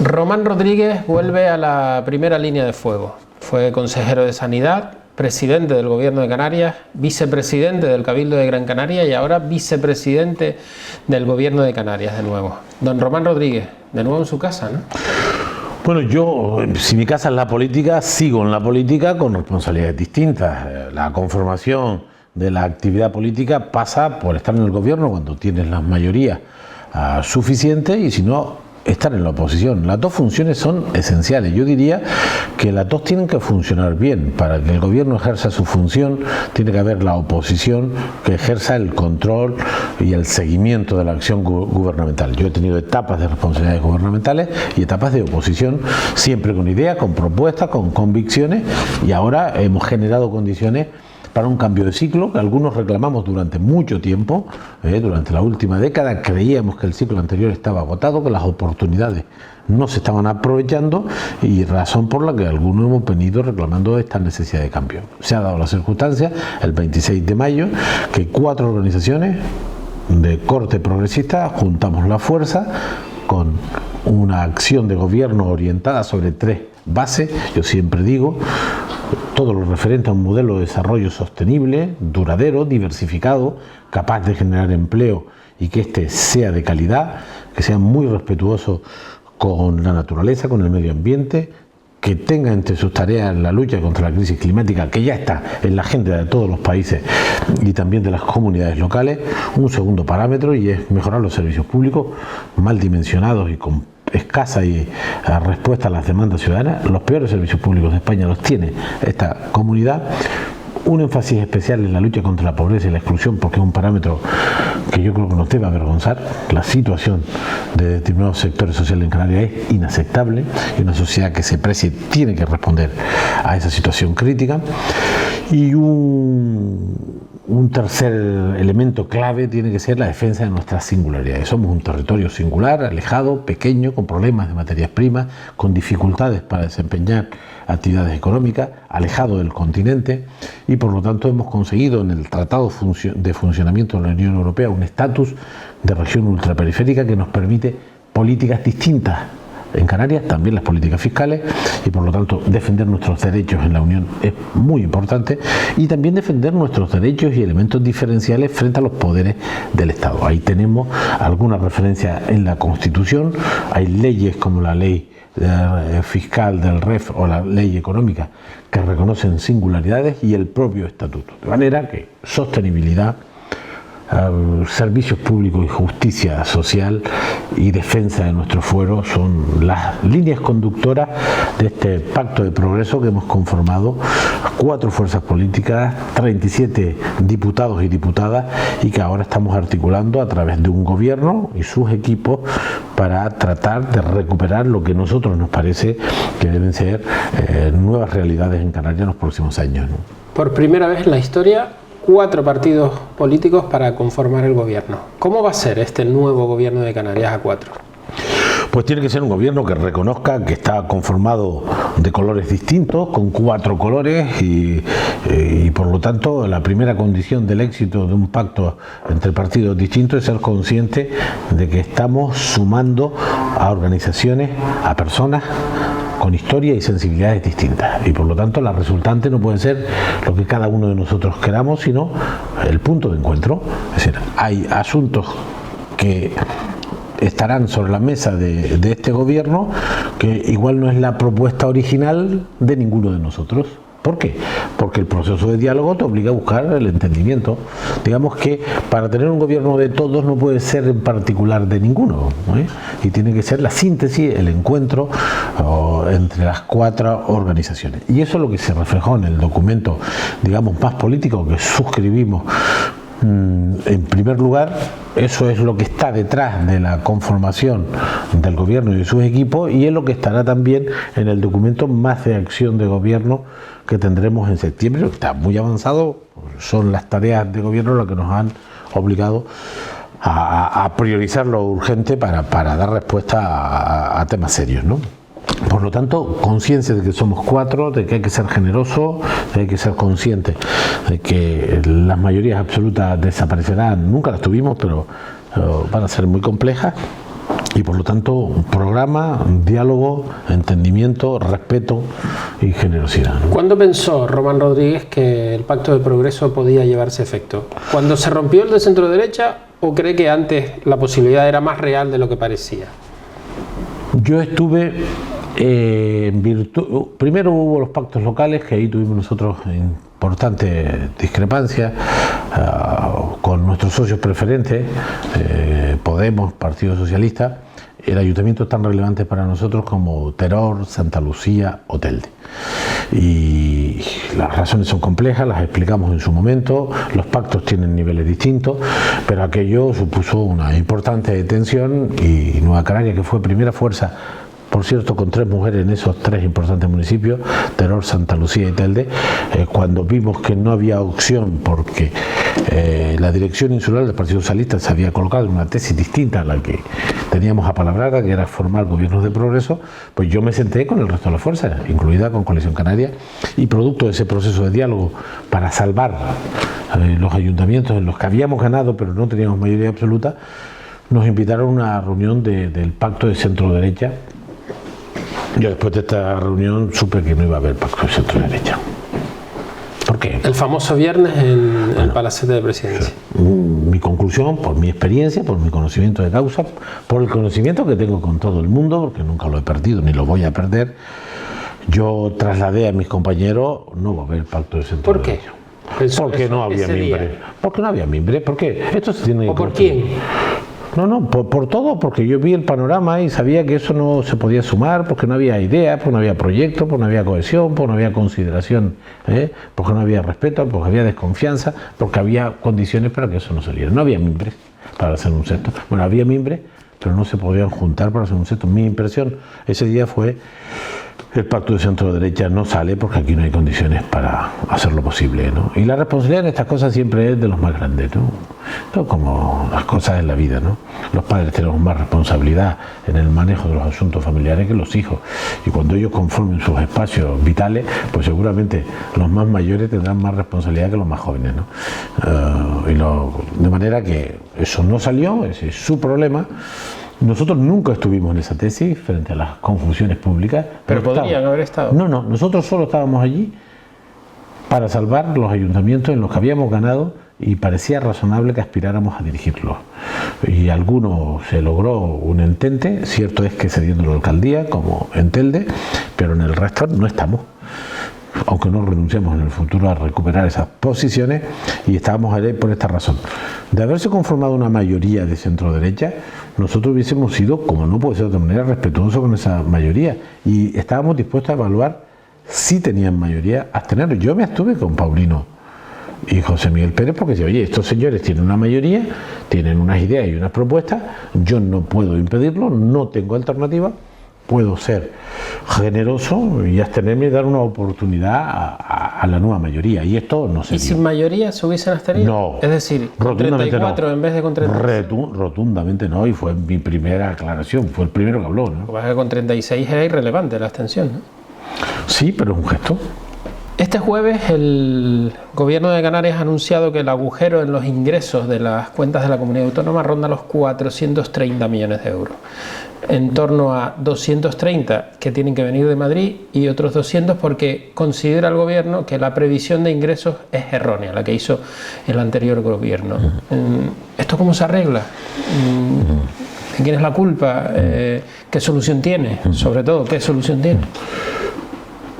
Román Rodríguez vuelve a la primera línea de fuego. Fue consejero de Sanidad, presidente del Gobierno de Canarias, vicepresidente del Cabildo de Gran Canaria y ahora vicepresidente del Gobierno de Canarias de nuevo. Don Román Rodríguez, de nuevo en su casa, ¿no? Bueno, yo, si mi casa es la política, sigo en la política con responsabilidades distintas. La conformación de la actividad política pasa por estar en el gobierno cuando tienes las mayorías suficientes y si no, estar en la oposición. Las dos funciones son esenciales. Yo diría que las dos tienen que funcionar bien. Para que el gobierno ejerza su función, tiene que haber la oposición que ejerza el control y el seguimiento de la acción gubernamental. Yo he tenido etapas de responsabilidades gubernamentales y etapas de oposición, siempre con ideas, con propuestas, con convicciones, y ahora hemos generado condiciones para un cambio de ciclo que algunos reclamamos durante mucho tiempo. Durante la última década creíamos que el ciclo anterior estaba agotado, que las oportunidades no se estaban aprovechando, y razón por la que algunos hemos venido reclamando esta necesidad de cambio. Se ha dado la circunstancia, el 26 de mayo, que 4 organizaciones de corte progresista juntamos la fuerza con una acción de gobierno orientada sobre 3 bases. Yo siempre digo, todo lo referente a un modelo de desarrollo sostenible, duradero, diversificado, capaz de generar empleo y que éste sea de calidad, que sea muy respetuoso con la naturaleza, con el medio ambiente, que tenga entre sus tareas la lucha contra la crisis climática, que ya está en la agenda de todos los países y también de las comunidades locales. Un segundo parámetro, y es mejorar los servicios públicos mal dimensionados y con escasa y respuesta a las demandas ciudadanas. Los peores servicios públicos de España los tiene esta comunidad. Un énfasis especial en la lucha contra la pobreza y la exclusión, porque es un parámetro que yo creo que nos debe avergonzar. La situación de determinados sectores sociales en Canarias es inaceptable, y una sociedad que se precie tiene que responder a esa situación crítica. Y un tercer elemento clave tiene que ser la defensa de nuestras singularidades. Somos un territorio singular, alejado, pequeño, con problemas de materias primas, con dificultades para desempeñar actividades económicas, alejado del continente, y por lo tanto hemos conseguido en el Tratado de Funcionamiento de la Unión Europea un estatus de región ultraperiférica que nos permite políticas distintas en Canarias, también las políticas fiscales, y por lo tanto defender nuestros derechos en la Unión es muy importante, y también defender nuestros derechos y elementos diferenciales frente a los poderes del Estado. Ahí tenemos alguna referencia en la Constitución. Hay leyes como la ley fiscal del REF o la ley económica que reconocen singularidades, y el propio estatuto, de manera que sostenibilidad, servicios públicos y justicia social y defensa de nuestro fuero son las líneas conductoras de este pacto de progreso que hemos conformado 4 fuerzas políticas, 37 diputados y diputadas, y que ahora estamos articulando a través de un gobierno y sus equipos para tratar de recuperar lo que a nosotros nos parece que deben ser nuevas realidades en Canarias en los próximos años, ¿no? Por primera vez en la historia, 4 partidos políticos para conformar el gobierno. ¿Cómo va a ser este nuevo gobierno de Canarias a 4? Pues tiene que ser un gobierno que reconozca que está conformado de colores distintos, con 4 colores, y por lo tanto la primera condición del éxito de un pacto entre partidos distintos es ser consciente de que estamos sumando a organizaciones, a personas con historia y sensibilidades distintas, y por lo tanto la resultante no puede ser lo que cada uno de nosotros queramos, sino el punto de encuentro. Es decir, hay asuntos que estarán sobre la mesa de este gobierno que igual no es la propuesta original de ninguno de nosotros. ¿Por qué? Porque el proceso de diálogo te obliga a buscar el entendimiento. Digamos que para tener un gobierno de todos no puede ser en particular de ninguno, ¿eh? Y tiene que ser la síntesis, el encuentro entre las 4 organizaciones. Y eso es lo que se reflejó en el documento, digamos, más político que suscribimos. En primer lugar, eso es lo que está detrás de la conformación del gobierno y de sus equipos, y es lo que estará también en el documento más de acción de gobierno que tendremos en septiembre. Está muy avanzado, son las tareas de gobierno las que nos han obligado a priorizar lo urgente para dar respuesta a temas serios, ¿no? Por lo tanto, conciencia de que somos 4, de que hay que ser generoso, de que hay que ser consciente de que las mayorías absolutas desaparecerán, nunca las tuvimos, pero van a ser muy complejas, Y por lo tanto, programa, diálogo, entendimiento, respeto y generosidad, ¿no? ¿Cuándo pensó Román Rodríguez que el Pacto de Progreso podía llevarse a efecto? ¿Cuando se rompió el de centro derecha o cree que antes la posibilidad era más real de lo que parecía? Yo estuve en virtud. Primero hubo los pactos locales, que ahí tuvimos nosotros importantes discrepancias con nuestros socios preferentes, Podemos, Partido Socialista. El ayuntamiento es tan relevante para nosotros como Teror, Santa Lucía o Telde. Y las razones son complejas, las explicamos en su momento, los pactos tienen niveles distintos, pero aquello supuso una importante tensión y Nueva Canaria, que fue primera fuerza, por cierto, con 3 mujeres en esos 3 importantes municipios, Teror, Santa Lucía y Telde, cuando vimos que no había opción porque la dirección insular del Partido Socialista se había colocado en una tesis distinta a la que teníamos apalabrada, que era formar gobiernos de progreso, pues yo me senté con el resto de las fuerzas, incluida con Coalición Canaria, y producto de ese proceso de diálogo para salvar los ayuntamientos en los que habíamos ganado pero no teníamos mayoría absoluta, nos invitaron a una reunión del pacto de centro-derecha. Yo después de esta reunión supe que no iba a haber pacto de centro-derecha. ¿Por qué? El famoso viernes en el Palacete de Presidencia. Mi conclusión, por mi experiencia, por mi conocimiento de causa, por el conocimiento que tengo con todo el mundo, porque nunca lo he perdido ni lo voy a perder, yo trasladé a mis compañeros, no va a haber pacto de centro-derecha. ¿Por qué? Porque no había mimbre. Porque no había mimbre. ¿Por qué? Esto se tiene que... ¿O por quién? No, por todo, porque yo vi el panorama y sabía que eso no se podía sumar, porque no había ideas, porque no había proyectos, porque no había cohesión, porque no había consideración, porque no había respeto, porque había desconfianza, porque había condiciones para que eso no saliera. No había mimbres para hacer un sexto. Bueno, había mimbres, pero no se podían juntar para hacer un sexto. Mi impresión ese día fue: el pacto de centro-derecha no sale porque aquí no hay condiciones para hacerlo posible, ¿no? Y la responsabilidad en estas cosas siempre es de los más grandes, ¿no? Esto como las cosas en la vida, ¿no? Los padres tenemos más responsabilidad en el manejo de los asuntos familiares que los hijos. Y cuando ellos conformen sus espacios vitales, pues seguramente los más mayores tendrán más responsabilidad que los más jóvenes, ¿no? De manera que eso no salió, ese es su problema. Nosotros nunca estuvimos en esa tesis frente a las confusiones públicas. Pero podrían haber estado. No, nosotros solo estábamos allí para salvar los ayuntamientos en los que habíamos ganado y parecía razonable que aspiráramos a dirigirlos. Y algunos se logró un entente, cierto es que cediendo la alcaldía, como en Telde, pero en el resto no estamos. Aunque no renunciamos en el futuro a recuperar esas posiciones, y estábamos ahí por esta razón. De haberse conformado una mayoría de centro-derecha, nosotros hubiésemos sido, como no puede ser de otra manera, respetuosos con esa mayoría, y estábamos dispuestos a evaluar si tenían mayoría, abstenerlos. Yo me abstuve con Paulino y José Miguel Pérez porque decía: oye, estos señores tienen una mayoría, tienen unas ideas y unas propuestas, yo no puedo impedirlo, no tengo alternativa, puedo ser generoso y abstenerme y dar una oportunidad a la nueva mayoría, y esto no se dio. ¿Y sin mayoría se hubiesen abstenido? No. Es decir, con 34 no. En vez de con 36. Rotundamente no, y fue mi primera aclaración, fue el primero que habló, ¿no? Pues con 36 era irrelevante la abstención, ¿no? Sí, pero es un gesto. Este jueves el Gobierno de Canarias ha anunciado que el agujero en los ingresos de las cuentas de la comunidad autónoma ronda los 430 millones de euros. En torno a 230 que tienen que venir de Madrid y otros 200 porque considera el Gobierno que la previsión de ingresos es errónea, la que hizo el anterior Gobierno. ¿Esto cómo se arregla? ¿De quién es la culpa? ¿Qué solución tiene? Sobre todo, ¿qué solución tiene?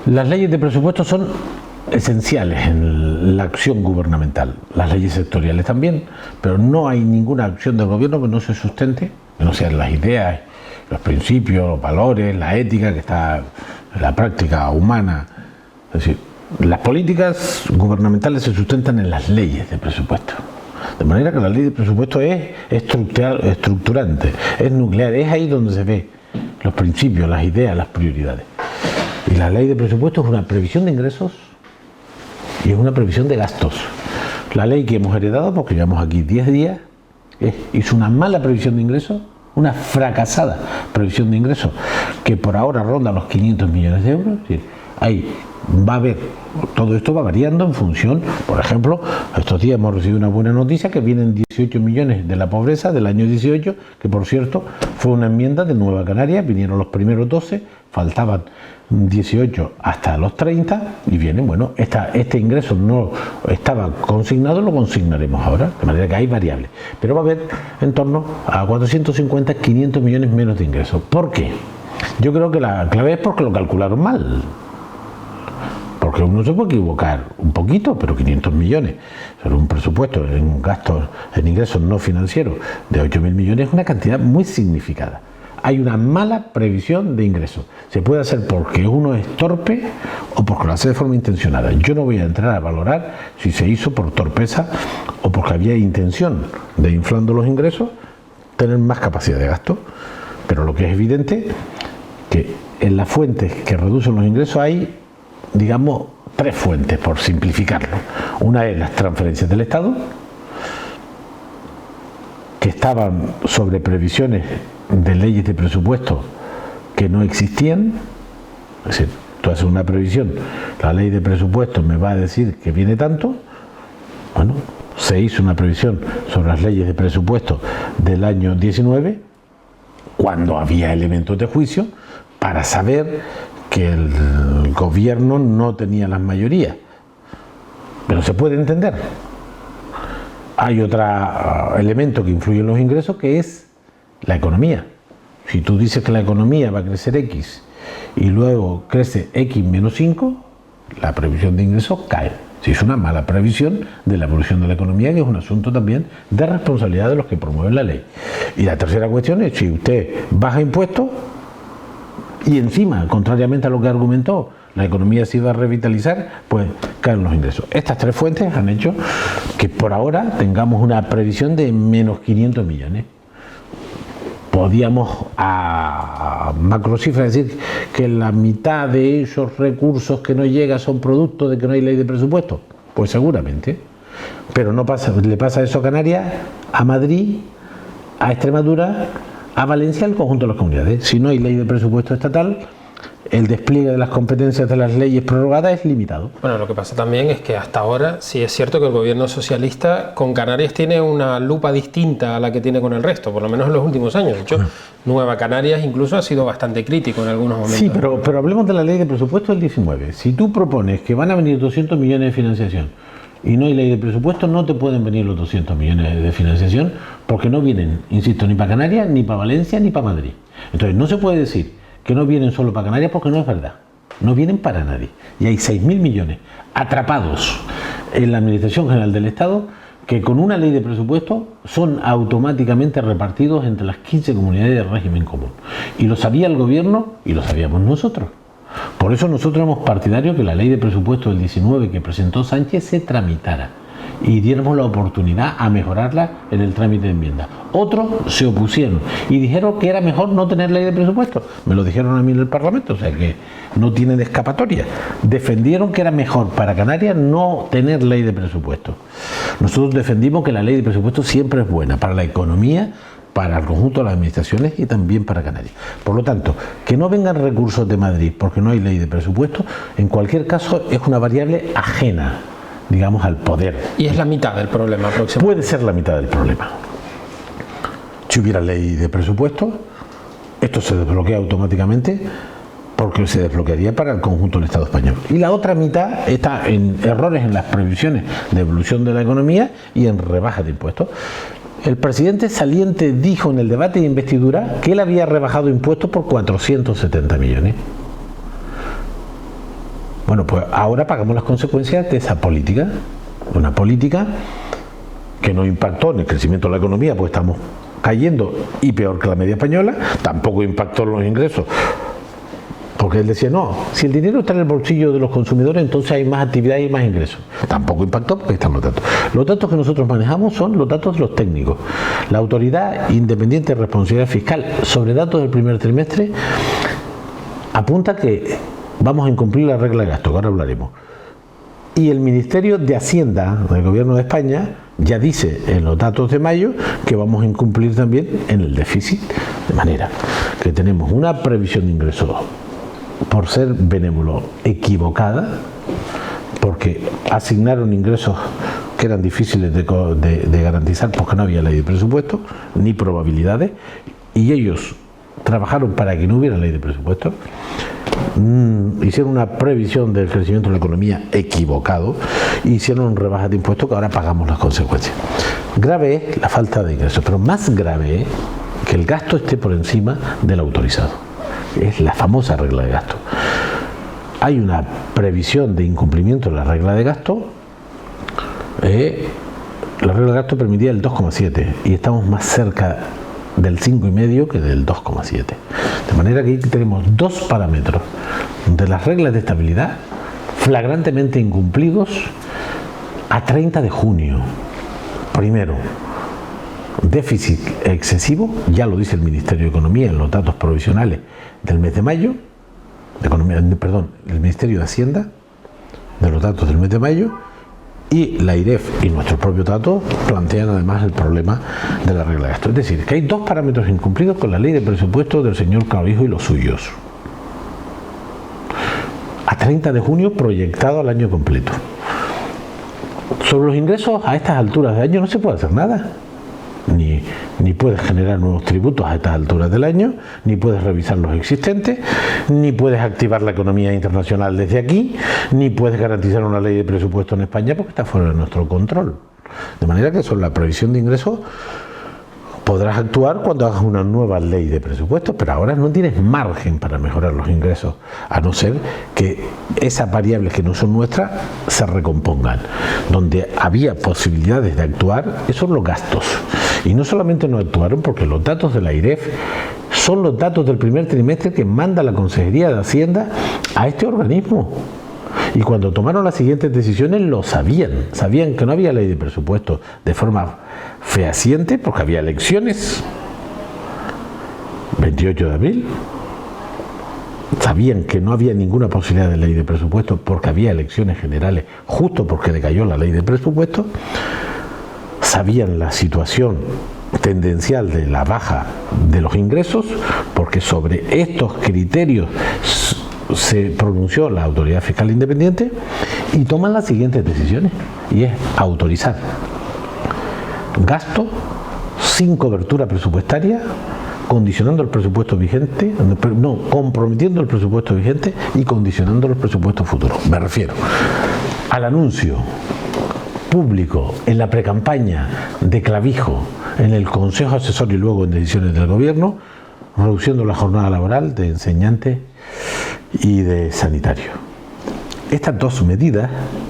Las leyes de presupuesto son esenciales en la acción gubernamental, las leyes sectoriales también, pero no hay ninguna acción del gobierno que no se sustente, que no sean las ideas, los principios, los valores, la ética que está en la práctica humana. Es decir, las políticas gubernamentales se sustentan en las leyes de presupuesto. De manera que la ley de presupuesto es estructurante, es nuclear, es ahí donde se ve los principios, las ideas, las prioridades. Y la ley de presupuesto es una previsión de ingresos y es una previsión de gastos. La ley que hemos heredado, porque llevamos aquí 10 días, hizo una mala previsión de ingresos, una fracasada previsión de ingresos, que por ahora ronda los 500 millones de euros. Es decir, va a haber, todo esto va variando en función, por ejemplo, estos días hemos recibido una buena noticia que vienen 18 millones de la pobreza del año 18, que por cierto fue una enmienda de Nueva Canarias, vinieron los primeros 12, faltaban 18 hasta los 30 y vienen, bueno, este ingreso no estaba consignado, lo consignaremos ahora, de manera que hay variables, pero va a haber en torno a 450, 500 millones menos de ingresos. ¿Por qué? Yo creo que la clave es porque lo calcularon mal. Porque uno se puede equivocar un poquito, pero 500 millones sobre un presupuesto en gastos, en ingresos no financieros de 8.000 millones es una cantidad muy significada. Hay una mala previsión de ingresos. Se puede hacer porque uno es torpe o porque lo hace de forma intencionada. Yo no voy a entrar a valorar si se hizo por torpeza o porque había intención de, inflando los ingresos, tener más capacidad de gasto. Pero lo que es evidente que en las fuentes que reducen los ingresos hay, digamos, tres fuentes, por simplificarlo. Una es las transferencias del Estado, que estaban sobre previsiones de leyes de presupuesto que no existían. Es decir, tú haces una previsión, la ley de presupuesto me va a decir que viene tanto. Bueno, se hizo una previsión sobre las leyes de presupuesto del año 19, cuando había elementos de juicio para saber que el gobierno no tenía las mayorías, pero se puede entender. Hay otro elemento que influye en los ingresos, que es la economía. Si tú dices que la economía va a crecer X y luego crece X menos 5, la previsión de ingresos cae. Si es una mala previsión de la evolución de la economía, que es un asunto también de responsabilidad de los que promueven la ley. Y la tercera cuestión es, si usted baja impuestos y encima, contrariamente a lo que argumentó, la economía se iba a revitalizar, pues caen los ingresos. Estas tres fuentes han hecho que por ahora tengamos una previsión de menos 500 millones. Podíamos a macrocifra decir que la mitad de esos recursos que no llegan son producto de que no hay ley de presupuesto. Pues seguramente. Pero no pasa, le pasa eso a Canarias, a Madrid, a Extremadura, a Valencia, al conjunto de las comunidades. Si no hay ley de presupuesto estatal, el despliegue de las competencias de las leyes prorrogadas es limitado. Bueno, lo que pasa también es que hasta ahora sí es cierto que el gobierno socialista con Canarias tiene una lupa distinta a la que tiene con el resto, por lo menos en los últimos años. De hecho, Nueva Canarias incluso ha sido bastante crítico en algunos momentos. Sí, pero hablemos de la ley de presupuesto del 19. Si tú propones que van a venir 200 millones de financiación y no hay ley de presupuesto, no te pueden venir los 200 millones de financiación porque no vienen, insisto, ni para Canarias, ni para Valencia, ni para Madrid. Entonces no se puede decir que no vienen solo para Canarias porque no es verdad. No vienen para nadie. Y hay 6.000 millones atrapados en la Administración General del Estado que con una ley de presupuesto son automáticamente repartidos entre las 15 comunidades de régimen común. Y lo sabía el gobierno y lo sabíamos nosotros. Por eso nosotros éramos partidarios que la ley de presupuesto del 19 que presentó Sánchez se tramitara y diéramos la oportunidad a mejorarla en el trámite de enmienda. Otros se opusieron y dijeron que era mejor no tener ley de presupuesto. Me lo dijeron a mí en el Parlamento, o sea que no tienen escapatoria. Defendieron que era mejor para Canarias no tener ley de presupuesto. Nosotros defendimos que la ley de presupuesto siempre es buena para la economía, para el conjunto de las administraciones y también para Canarias. Por lo tanto, que no vengan recursos de Madrid porque no hay ley de presupuesto, en cualquier caso es una variable ajena, digamos, al poder. Y es la mitad del problema próximo. Puede ser la mitad del problema. Si hubiera ley de presupuesto, esto se desbloquea automáticamente porque se desbloquearía para el conjunto del Estado español. Y la otra mitad está en errores en las previsiones de evolución de la economía y en rebajas de impuestos. El presidente saliente dijo en el debate de investidura que él había rebajado impuestos por 470 millones. Bueno, pues ahora pagamos las consecuencias de esa política. Una política que no impactó en el crecimiento de la economía, pues estamos cayendo y peor que la media española, tampoco impactó en los ingresos. Porque él decía, no, si el dinero está en el bolsillo de los consumidores, entonces hay más actividad y más ingresos. Tampoco impactó porque están los datos. Los datos que nosotros manejamos son los datos de los técnicos. La Autoridad Independiente de Responsabilidad Fiscal sobre datos del primer trimestre apunta que vamos a incumplir la regla de gasto, que ahora hablaremos. Y el Ministerio de Hacienda del Gobierno de España ya dice en los datos de mayo que vamos a incumplir también en el déficit, de manera que tenemos una previsión de ingresos por ser benévolo, equivocada, porque asignaron ingresos que eran difíciles de garantizar porque no había ley de presupuesto ni probabilidades, y ellos trabajaron para que no hubiera ley de presupuesto. Hicieron una previsión del crecimiento de la economía equivocado, hicieron rebajas de impuestos que ahora pagamos las consecuencias. Grave es la falta de ingresos, pero más grave es que el gasto esté por encima del autorizado. Es la famosa regla de gasto. Hay una previsión de incumplimiento de la regla de gasto. La regla de gasto permitía el 2,7 y estamos más cerca del 5,5 que del 2,7. De manera que aquí tenemos dos parámetros de las reglas de estabilidad flagrantemente incumplidos a 30 de junio. Primero, déficit excesivo, ya lo dice el Ministerio de Economía en los datos provisionales del mes de mayo, el Ministerio de Hacienda, de los datos del mes de mayo, y la IREF y nuestros propios datos plantean además el problema de la regla de gasto. Es decir, que hay dos parámetros incumplidos con la ley de presupuesto del señor Clavijo y los suyos. A 30 de junio proyectado al año completo. Sobre los ingresos a estas alturas de año no se puede hacer nada. Ni puedes generar nuevos tributos a estas alturas del año, ni puedes revisar los existentes, ni puedes activar la economía internacional desde aquí, ni puedes garantizar una ley de presupuesto en España porque está fuera de nuestro control. De manera que sobre la previsión de ingresos podrás actuar cuando hagas una nueva ley de presupuestos, pero ahora no tienes margen para mejorar los ingresos, a no ser que esas variables que no son nuestras se recompongan. Donde había posibilidades de actuar, esos son los gastos. Y no solamente no actuaron, porque los datos de la IREF son los datos del primer trimestre que manda la Consejería de Hacienda a este organismo. Y cuando tomaron las siguientes decisiones lo sabían que no había ley de presupuesto de forma fehaciente porque había elecciones, 28 de abril, sabían que no había ninguna posibilidad de ley de presupuesto porque había elecciones generales justo porque decayó la ley de presupuesto, sabían la situación tendencial de la baja de los ingresos porque sobre estos criterios se pronunció la Autoridad Fiscal Independiente y toman las siguientes decisiones, y es autorizar gasto sin cobertura presupuestaria, condicionando el presupuesto vigente, comprometiendo el presupuesto vigente y condicionando los presupuestos futuros. Me refiero al anuncio público en la precampaña de Clavijo, en el Consejo Asesor y luego en decisiones del Gobierno, reduciendo la jornada laboral de enseñantes y de sanitario. Estas dos medidas,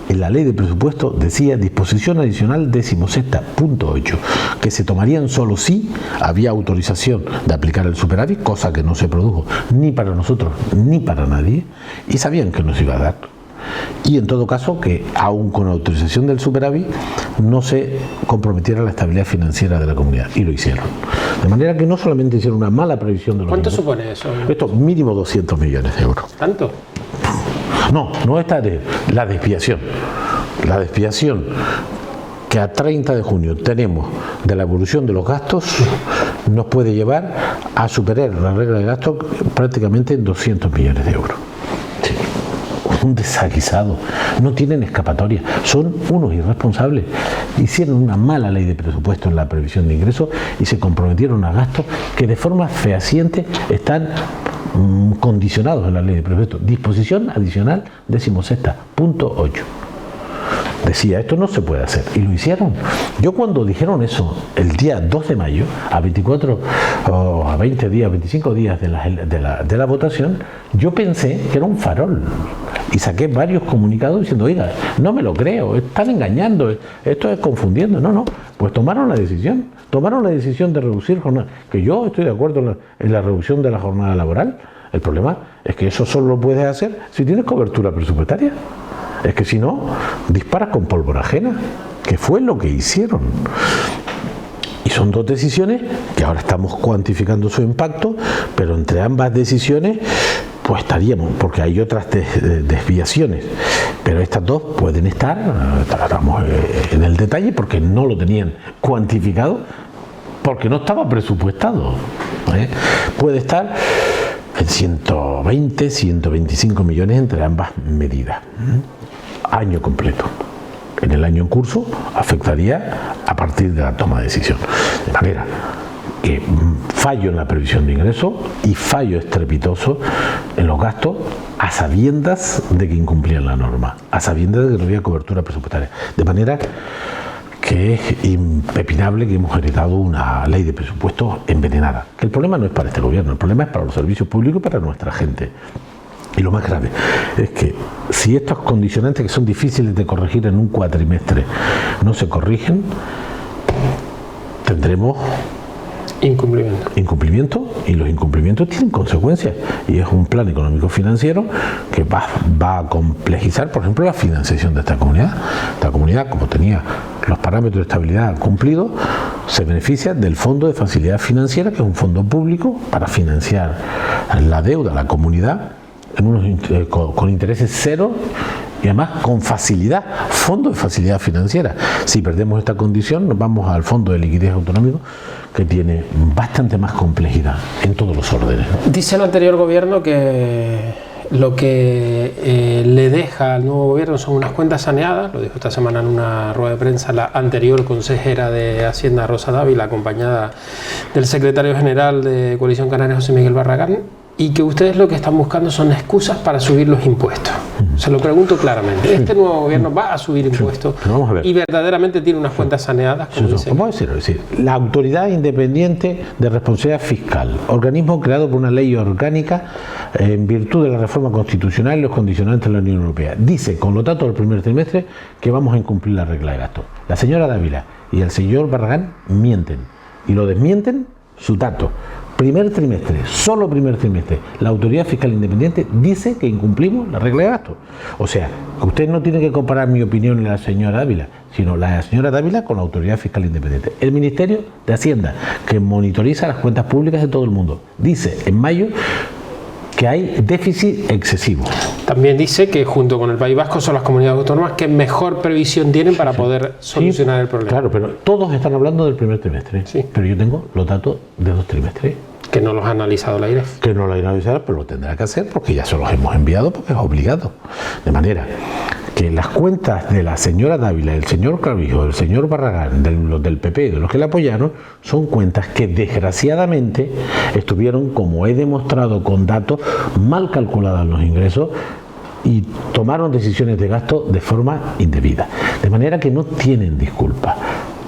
en la ley de presupuesto decía disposición adicional 16.8, que se tomarían solo si había autorización de aplicar el superávit, cosa que no se produjo ni para nosotros ni para nadie, y sabían que nos iba a dar. Y en todo caso que aún con autorización del superávit no se comprometiera la estabilidad financiera de la comunidad, y lo hicieron. De manera que no solamente hicieron una mala previsión de los ¿Cuánto ingresos, supone eso? esto mínimo 200 millones de euros. ¿Tanto? No esta la desviación. La desviación que a 30 de junio tenemos de la evolución de los gastos nos puede llevar a superar la regla de gasto prácticamente en 200 millones de euros. Un desaguisado, no tienen escapatoria, son unos irresponsables. Hicieron una mala ley de presupuesto en la previsión de ingresos y se comprometieron a gastos que de forma fehaciente están condicionados en la ley de presupuesto. Disposición adicional 16.8. Decía, esto no se puede hacer, y lo hicieron. Yo cuando dijeron eso el día 2 de mayo, a 24 o a 20 días, 25 días de la votación, yo pensé que era un farol y saqué varios comunicados diciendo, oiga, no me lo creo, están engañando, esto es confundiendo. No, pues tomaron la decisión de reducir jornada, que yo estoy de acuerdo en la reducción de la jornada laboral. El problema es que eso solo lo puedes hacer si tienes cobertura presupuestaria. Es que si no, disparas con pólvora ajena, que fue lo que hicieron. Y son dos decisiones que ahora estamos cuantificando su impacto, pero entre ambas decisiones pues estaríamos, porque hay otras desviaciones, pero estas dos pueden estar en el detalle porque no lo tenían cuantificado, porque no estaba presupuestado. Puede estar en 120, 125 millones entre ambas medidas. Año completo. En el año en curso afectaría a partir de la toma de decisión. De manera que fallo en la previsión de ingresos y fallo estrepitoso en los gastos a sabiendas de que incumplían la norma, a sabiendas de que no había cobertura presupuestaria. De manera que es impepinable que hemos heredado una ley de presupuestos envenenada. Que el problema no es para este gobierno, el problema es para los servicios públicos y para nuestra gente. Y lo más grave es que si estos condicionantes que son difíciles de corregir en un cuatrimestre no se corrigen, tendremos incumplimiento, y los incumplimientos tienen consecuencias, y es un plan económico financiero que va a complejizar, por ejemplo, la financiación de esta comunidad. Esta comunidad, como tenía los parámetros de estabilidad cumplidos, se beneficia del Fondo de Facilidad Financiera, que es un fondo público para financiar la deuda a la comunidad con intereses cero y además con facilidad, fondo de facilidad financiera. Si perdemos esta condición, nos vamos al fondo de liquidez autonómico, que tiene bastante más complejidad en todos los órdenes. Dice el anterior gobierno que lo que le deja al nuevo gobierno son unas cuentas saneadas. Lo dijo esta semana en una rueda de prensa la anterior consejera de Hacienda, Rosa Dávila, acompañada del secretario general de Coalición Canaria, José Miguel Barragán, y que ustedes lo que están buscando son excusas para subir los impuestos. Se lo pregunto claramente. ¿Este nuevo gobierno va a subir impuestos y verdaderamente tiene unas cuentas saneadas? Vamos a decir, la Autoridad Independiente de Responsabilidad Fiscal, organismo creado por una ley orgánica en virtud de la reforma constitucional y los condicionantes de la Unión Europea, dice con los datos del primer trimestre que vamos a incumplir la regla de gasto. La señora Dávila y el señor Barragán mienten, y lo desmienten sus datos. Primer trimestre, solo primer trimestre, la Autoridad Fiscal Independiente dice que incumplimos la regla de gasto. O sea, usted no tiene que comparar mi opinión y la señora Dávila, sino la señora Dávila con la Autoridad Fiscal Independiente. El Ministerio de Hacienda, que monitoriza las cuentas públicas de todo el mundo, dice en mayo que hay déficit excesivo. También dice que junto con el País Vasco son las comunidades autónomas que mejor previsión tienen para poder solucionar el problema. Claro, pero todos están hablando del primer trimestre. Sí. Pero yo tengo los datos de 2 trimestres. Que no los ha analizado la IREF. Que no lo ha analizado, pero lo tendrá que hacer porque ya se los hemos enviado porque es obligado. De manera que las cuentas de la señora Dávila, el señor Clavijo, del señor Barragán, los del PP, de los que le apoyaron, son cuentas que desgraciadamente estuvieron, como he demostrado con datos, mal calculadas los ingresos y tomaron decisiones de gasto de forma indebida. De manera que no tienen disculpas.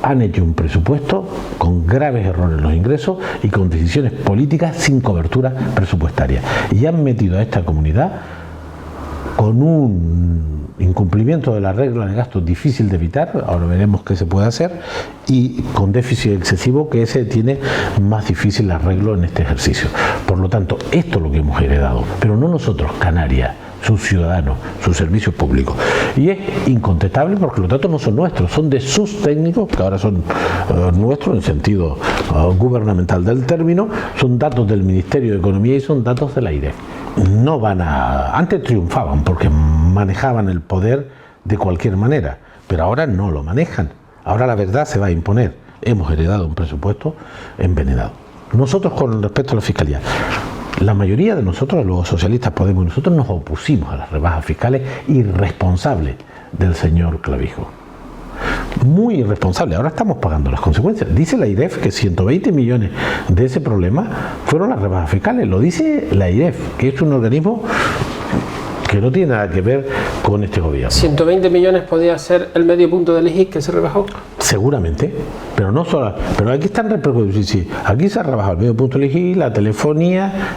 Han hecho un presupuesto con graves errores en los ingresos y con decisiones políticas sin cobertura presupuestaria. Y han metido a esta comunidad con un incumplimiento de la regla de gasto difícil de evitar, ahora veremos qué se puede hacer, y con déficit excesivo, que ese tiene más difícil el arreglo en este ejercicio. Por lo tanto, esto es lo que hemos heredado, pero no nosotros, Canarias, sus ciudadanos, sus servicios públicos. Y es incontestable porque los datos no son nuestros, son de sus técnicos, que ahora son nuestros en sentido gubernamental del término, son datos del Ministerio de Economía y son datos de la IREF. No van a... Antes triunfaban porque manejaban el poder de cualquier manera, pero ahora no lo manejan. Ahora la verdad se va a imponer. Hemos heredado un presupuesto envenenado. Nosotros, con respecto a la Fiscalía, la mayoría de nosotros, los socialistas Podemos, nosotros nos opusimos a las rebajas fiscales irresponsables del señor Clavijo. Muy irresponsable. Ahora estamos pagando las consecuencias. Dice la IREF que 120 millones de ese problema fueron las rebajas fiscales. Lo dice la IREF, que es un organismo que no tiene nada que ver con este gobierno. 120 millones podía ser el medio punto del IGI que se rebajó. Seguramente, pero no solo. Pero aquí están repercutidos. Sí, aquí se ha rebajado el medio punto del IGI, la telefonía,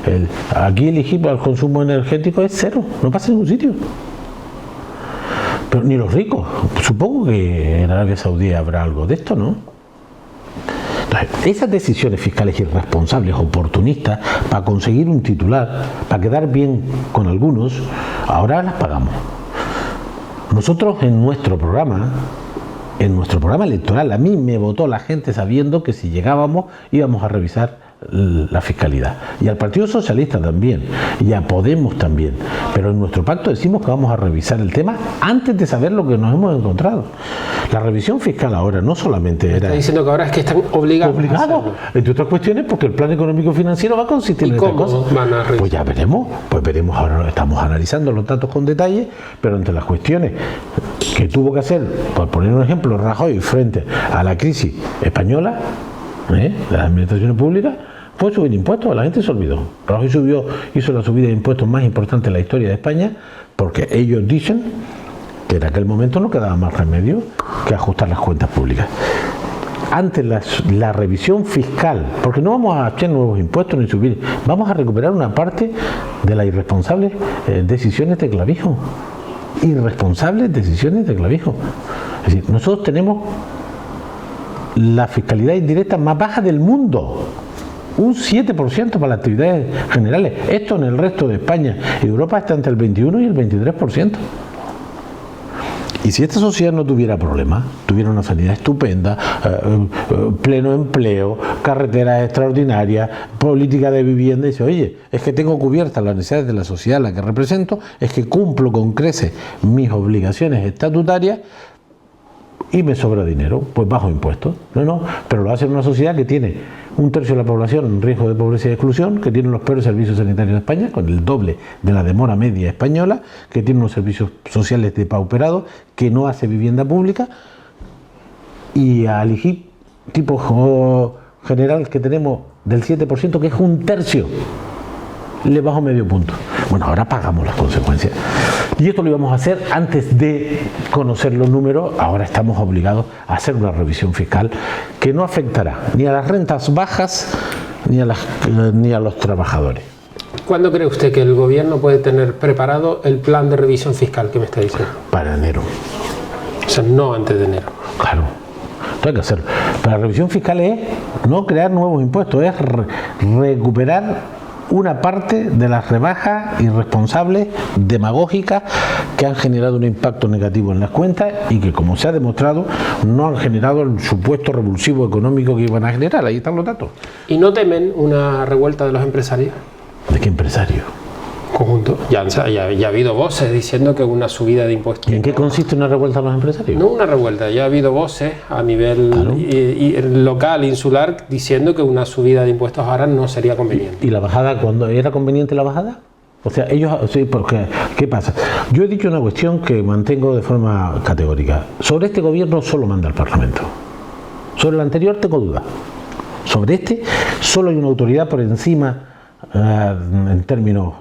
aquí el IGI para el consumo energético es cero, no pasa en ningún sitio. Pero ni los ricos. Supongo que en Arabia Saudí habrá algo de esto, ¿no? Entonces, esas decisiones fiscales irresponsables, oportunistas, para conseguir un titular, para quedar bien con algunos, ahora las pagamos. Nosotros en nuestro programa electoral, a mí me votó la gente sabiendo que si llegábamos íbamos a revisar la fiscalidad, y al Partido Socialista también, y a Podemos también, pero en nuestro pacto decimos que vamos a revisar el tema antes de saber lo que nos hemos encontrado. La revisión fiscal ahora no solamente era... Está diciendo que ahora es que están obligados a hacerlo. Entre otras cuestiones, porque el plan económico financiero va a consistir en estas cosas. ¿Cómo van a revisar? Pues ya veremos, ahora estamos analizando los datos con detalle, pero entre las cuestiones que tuvo que hacer, por poner un ejemplo, Rajoy frente a la crisis española, de las administraciones públicas, fue subir impuestos. La gente se olvidó. Rajoy hizo la subida de impuestos más importante en la historia de España, porque ellos dicen que en aquel momento no quedaba más remedio que ajustar las cuentas públicas. Ante la revisión fiscal, porque no vamos a hacer nuevos impuestos ni subir, vamos a recuperar una parte de las irresponsables decisiones de Clavijo. Irresponsables decisiones de Clavijo. Es decir, nosotros tenemos la fiscalidad indirecta más baja del mundo. Un 7% para las actividades generales. Esto en el resto de España y Europa está entre el 21 y el 23%. Y si esta sociedad no tuviera problemas, tuviera una sanidad estupenda, pleno empleo, carreteras extraordinarias, política de vivienda, y dice, oye, es que tengo cubiertas las necesidades de la sociedad a la que represento, es que cumplo con creces mis obligaciones estatutarias y me sobra dinero, pues bajo impuestos. No, pero lo hace en una sociedad que tiene un tercio de la población en riesgo de pobreza y exclusión, que tiene los peores servicios sanitarios de España, con el doble de la demora media española, que tiene unos servicios sociales depauperados, que no hace vivienda pública, y a elegir tipo general que tenemos del 7%, que es un tercio, le bajo medio punto. Bueno, ahora pagamos las consecuencias. Y esto lo íbamos a hacer antes de conocer los números. Ahora estamos obligados a hacer una revisión fiscal que no afectará ni a las rentas bajas ni a los trabajadores. ¿Cuándo cree usted que el gobierno puede tener preparado el plan de revisión fiscal que me está diciendo? Para enero. O sea, no antes de enero. Claro. Esto hay que hacerlo. Pero la revisión fiscal es no crear nuevos impuestos, es recuperar una parte de las rebajas irresponsables, demagógicas, que han generado un impacto negativo en las cuentas y que, como se ha demostrado, no han generado el supuesto revulsivo económico que iban a generar. Ahí están los datos. ¿Y no temen una revuelta de los empresarios? ¿De qué empresario? Conjunto. Ya ha habido voces diciendo que una subida de impuestos. ¿Y en qué consiste una revuelta de los empresarios? No una revuelta, ya ha habido voces a nivel local, insular, diciendo que una subida de impuestos ahora no sería conveniente. ¿Y la bajada, cuándo era conveniente la bajada? O sea, ellos, sí, porque, ¿qué pasa? Yo he dicho una cuestión que mantengo de forma categórica. Sobre este gobierno solo manda el Parlamento. Sobre el anterior tengo dudas. Sobre este solo hay una autoridad por encima en términos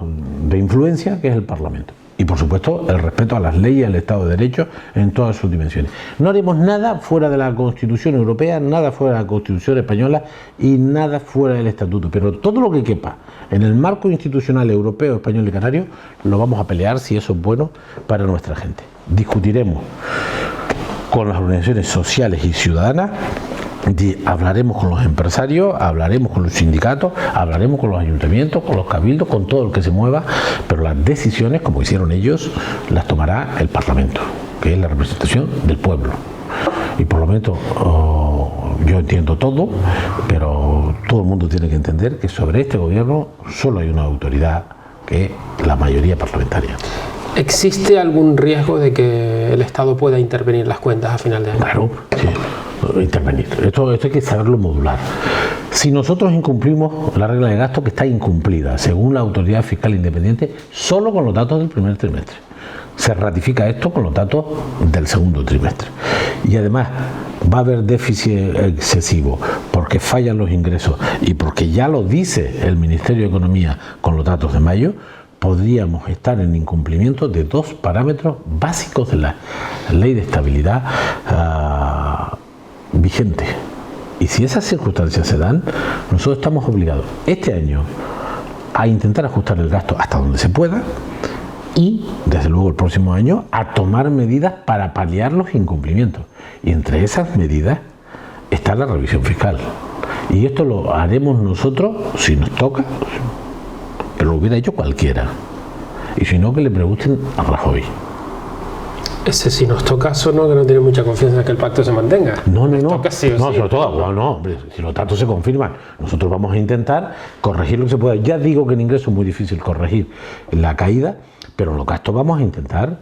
de influencia, que es el Parlamento. Y por supuesto el respeto a las leyes, al Estado de Derecho en todas sus dimensiones. No haremos nada fuera de la Constitución Europea, nada fuera de la Constitución Española y nada fuera del Estatuto. Pero todo lo que quepa en el marco institucional europeo, español y canario, lo vamos a pelear si eso es bueno para nuestra gente. Discutiremos con las organizaciones sociales y ciudadanas, hablaremos con los empresarios, hablaremos con los sindicatos, hablaremos con los ayuntamientos, con los cabildos, con todo el que se mueva, pero las decisiones, como hicieron ellos, las tomará el Parlamento, que es la representación del pueblo. Y por lo menos yo entiendo todo, pero todo el mundo tiene que entender que sobre este gobierno solo hay una autoridad, que es la mayoría parlamentaria. ¿Existe algún riesgo de que el Estado pueda intervenir las cuentas a final de año? Claro, sí. Intervenir. Esto hay que saberlo modular. Si nosotros incumplimos la regla de gasto, que está incumplida, según la autoridad fiscal independiente, solo con los datos del primer trimestre. Se ratifica esto con los datos del segundo trimestre. Y además va a haber déficit excesivo porque fallan los ingresos y porque ya lo dice el Ministerio de Economía con los datos de mayo. Podríamos estar en incumplimiento de dos parámetros básicos de la ley de estabilidad vigente. Y si esas circunstancias se dan, nosotros estamos obligados este año a intentar ajustar el gasto hasta donde se pueda y, desde luego, el próximo año a tomar medidas para paliar los incumplimientos. Y entre esas medidas está la revisión fiscal. Y esto lo haremos nosotros si nos toca, pero lo hubiera hecho cualquiera. Y si no, que le pregunten a Rajoy. Ese si nos toca sonó que no tiene mucha confianza en que el pacto se mantenga. No. Toca sí o no, sí. sobre todo, no, hombre, si los datos se confirman, nosotros vamos a intentar corregir lo que se pueda. Ya digo que en ingreso es muy difícil corregir la caída, pero en los gastos vamos a intentar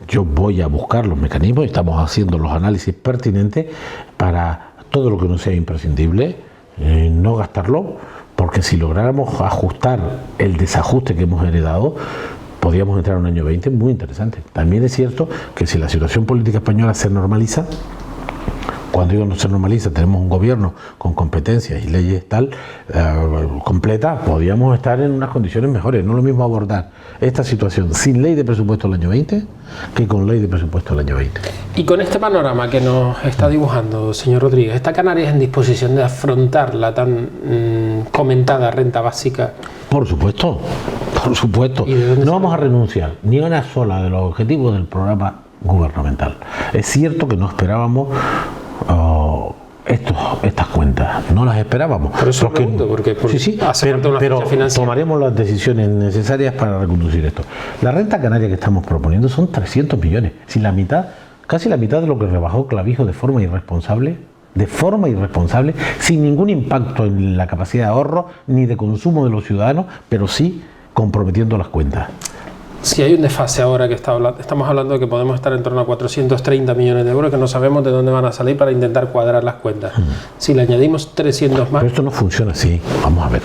yo voy a buscar los mecanismos y estamos haciendo los análisis pertinentes para todo lo que no sea imprescindible, no gastarlo, porque si lográramos ajustar el desajuste que hemos heredado, podríamos entrar en un año 20 muy interesante. También es cierto que si la situación política española se normaliza, cuando digo no se normaliza, tenemos un gobierno con competencias y leyes tal completas, podríamos estar en unas condiciones mejores. No es lo mismo abordar esta situación sin ley de presupuesto el año 20 que con ley de presupuesto el año 20. Y con este panorama que nos está dibujando, señor Rodríguez, ¿está Canarias en disposición de afrontar la tan comentada renta básica? Por supuesto, por supuesto. No vamos a renunciar ni a una sola de los objetivos del programa gubernamental. Es cierto que no esperábamos estas cuentas, no las esperábamos. Por eso pregunto, porque sí, pero tomaremos las decisiones necesarias para reconducir esto. La renta canaria que estamos proponiendo son 300 millones, si la mitad, casi la mitad de lo que rebajó Clavijo de forma irresponsable, sin ningún impacto en la capacidad de ahorro ni de consumo de los ciudadanos, pero sí comprometiendo las cuentas. Si hay un desfase ahora que estamos hablando de que podemos estar en torno a 430 millones de euros que no sabemos de dónde van a salir para intentar cuadrar las cuentas. Si le añadimos 300 más... Pero esto no funciona así, vamos a ver.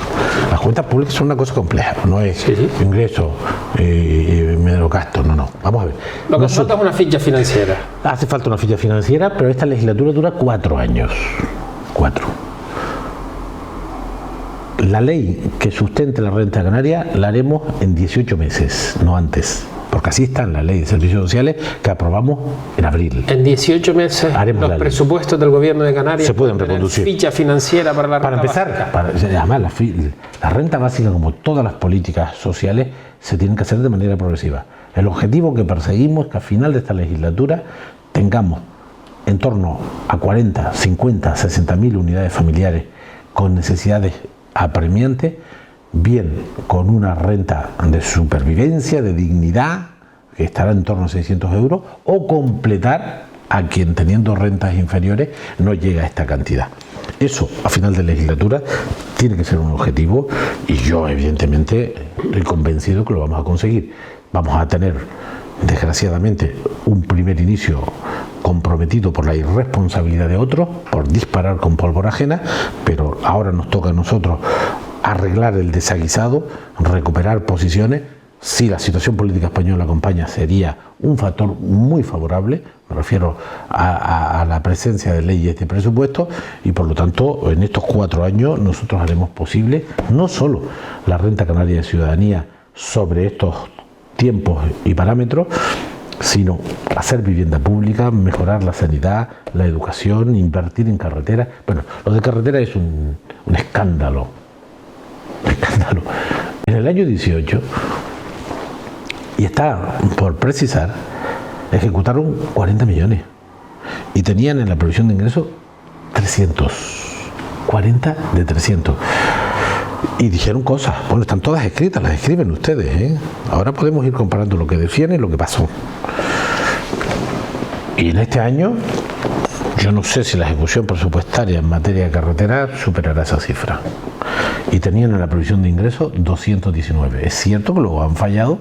Las cuentas públicas son una cosa compleja, no es ingreso menos gasto, no. Vamos a ver. Lo que hace falta es una ficha financiera. Hace falta una ficha financiera, pero esta legislatura dura 4 años. 4. La ley que sustente la renta canaria la haremos en 18 meses, no antes, porque así está en la ley de servicios sociales que aprobamos en abril. En 18 meses haremos los presupuestos del gobierno de Canarias se pueden reconducir. Ficha financiera para la renta básica. Además, la renta básica, como todas las políticas sociales, se tienen que hacer de manera progresiva. El objetivo que perseguimos es que al final de esta legislatura tengamos en torno a 40, 50, 60.000 unidades familiares con necesidades apremiante, bien con una renta de supervivencia, de dignidad, que estará en torno a 600 euros, o completar a quien teniendo rentas inferiores no llega a esta cantidad. Eso, a final de legislatura, tiene que ser un objetivo y yo, evidentemente, estoy convencido que lo vamos a conseguir. Vamos a tener, desgraciadamente, un primer inicio comprometido por la irresponsabilidad de otros, por disparar con pólvora ajena, pero ahora nos toca a nosotros arreglar el desaguisado, recuperar posiciones. Si la situación política española acompaña, sería un factor muy favorable, me refiero a la presencia de leyes de presupuesto, y por lo tanto en estos 4 años nosotros haremos posible no solo la renta canaria de ciudadanía sobre estos tiempos y parámetros, sino hacer vivienda pública, mejorar la sanidad, la educación, invertir en carreteras. Bueno, lo de carretera es un escándalo. En el año 18, y está por precisar, ejecutaron 40 millones y tenían en la previsión de ingresos 300. 40 de 300. Y dijeron cosas, bueno, están todas escritas, las escriben ustedes, ¿eh? Ahora podemos ir comparando lo que decían y lo que pasó. Y en este año, yo no sé si la ejecución presupuestaria en materia de carretera superará esa cifra. Y tenían en la previsión de ingresos 219. Es cierto que luego han fallado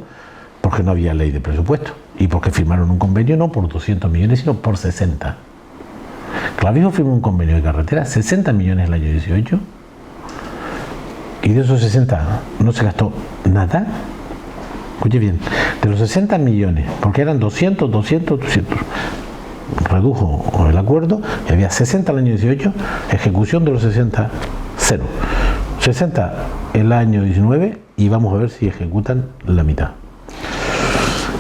porque no había ley de presupuesto y porque firmaron un convenio no por 200 millones, sino por 60. Clavijo firmó un convenio de carretera, 60 millones el año 18. Y de esos 60 no se gastó nada. Escuche bien, de los 60 millones, porque eran 200, redujo el acuerdo y había 60 el año 18, ejecución de los 60, 0. 60 el año 19 y vamos a ver si ejecutan la mitad.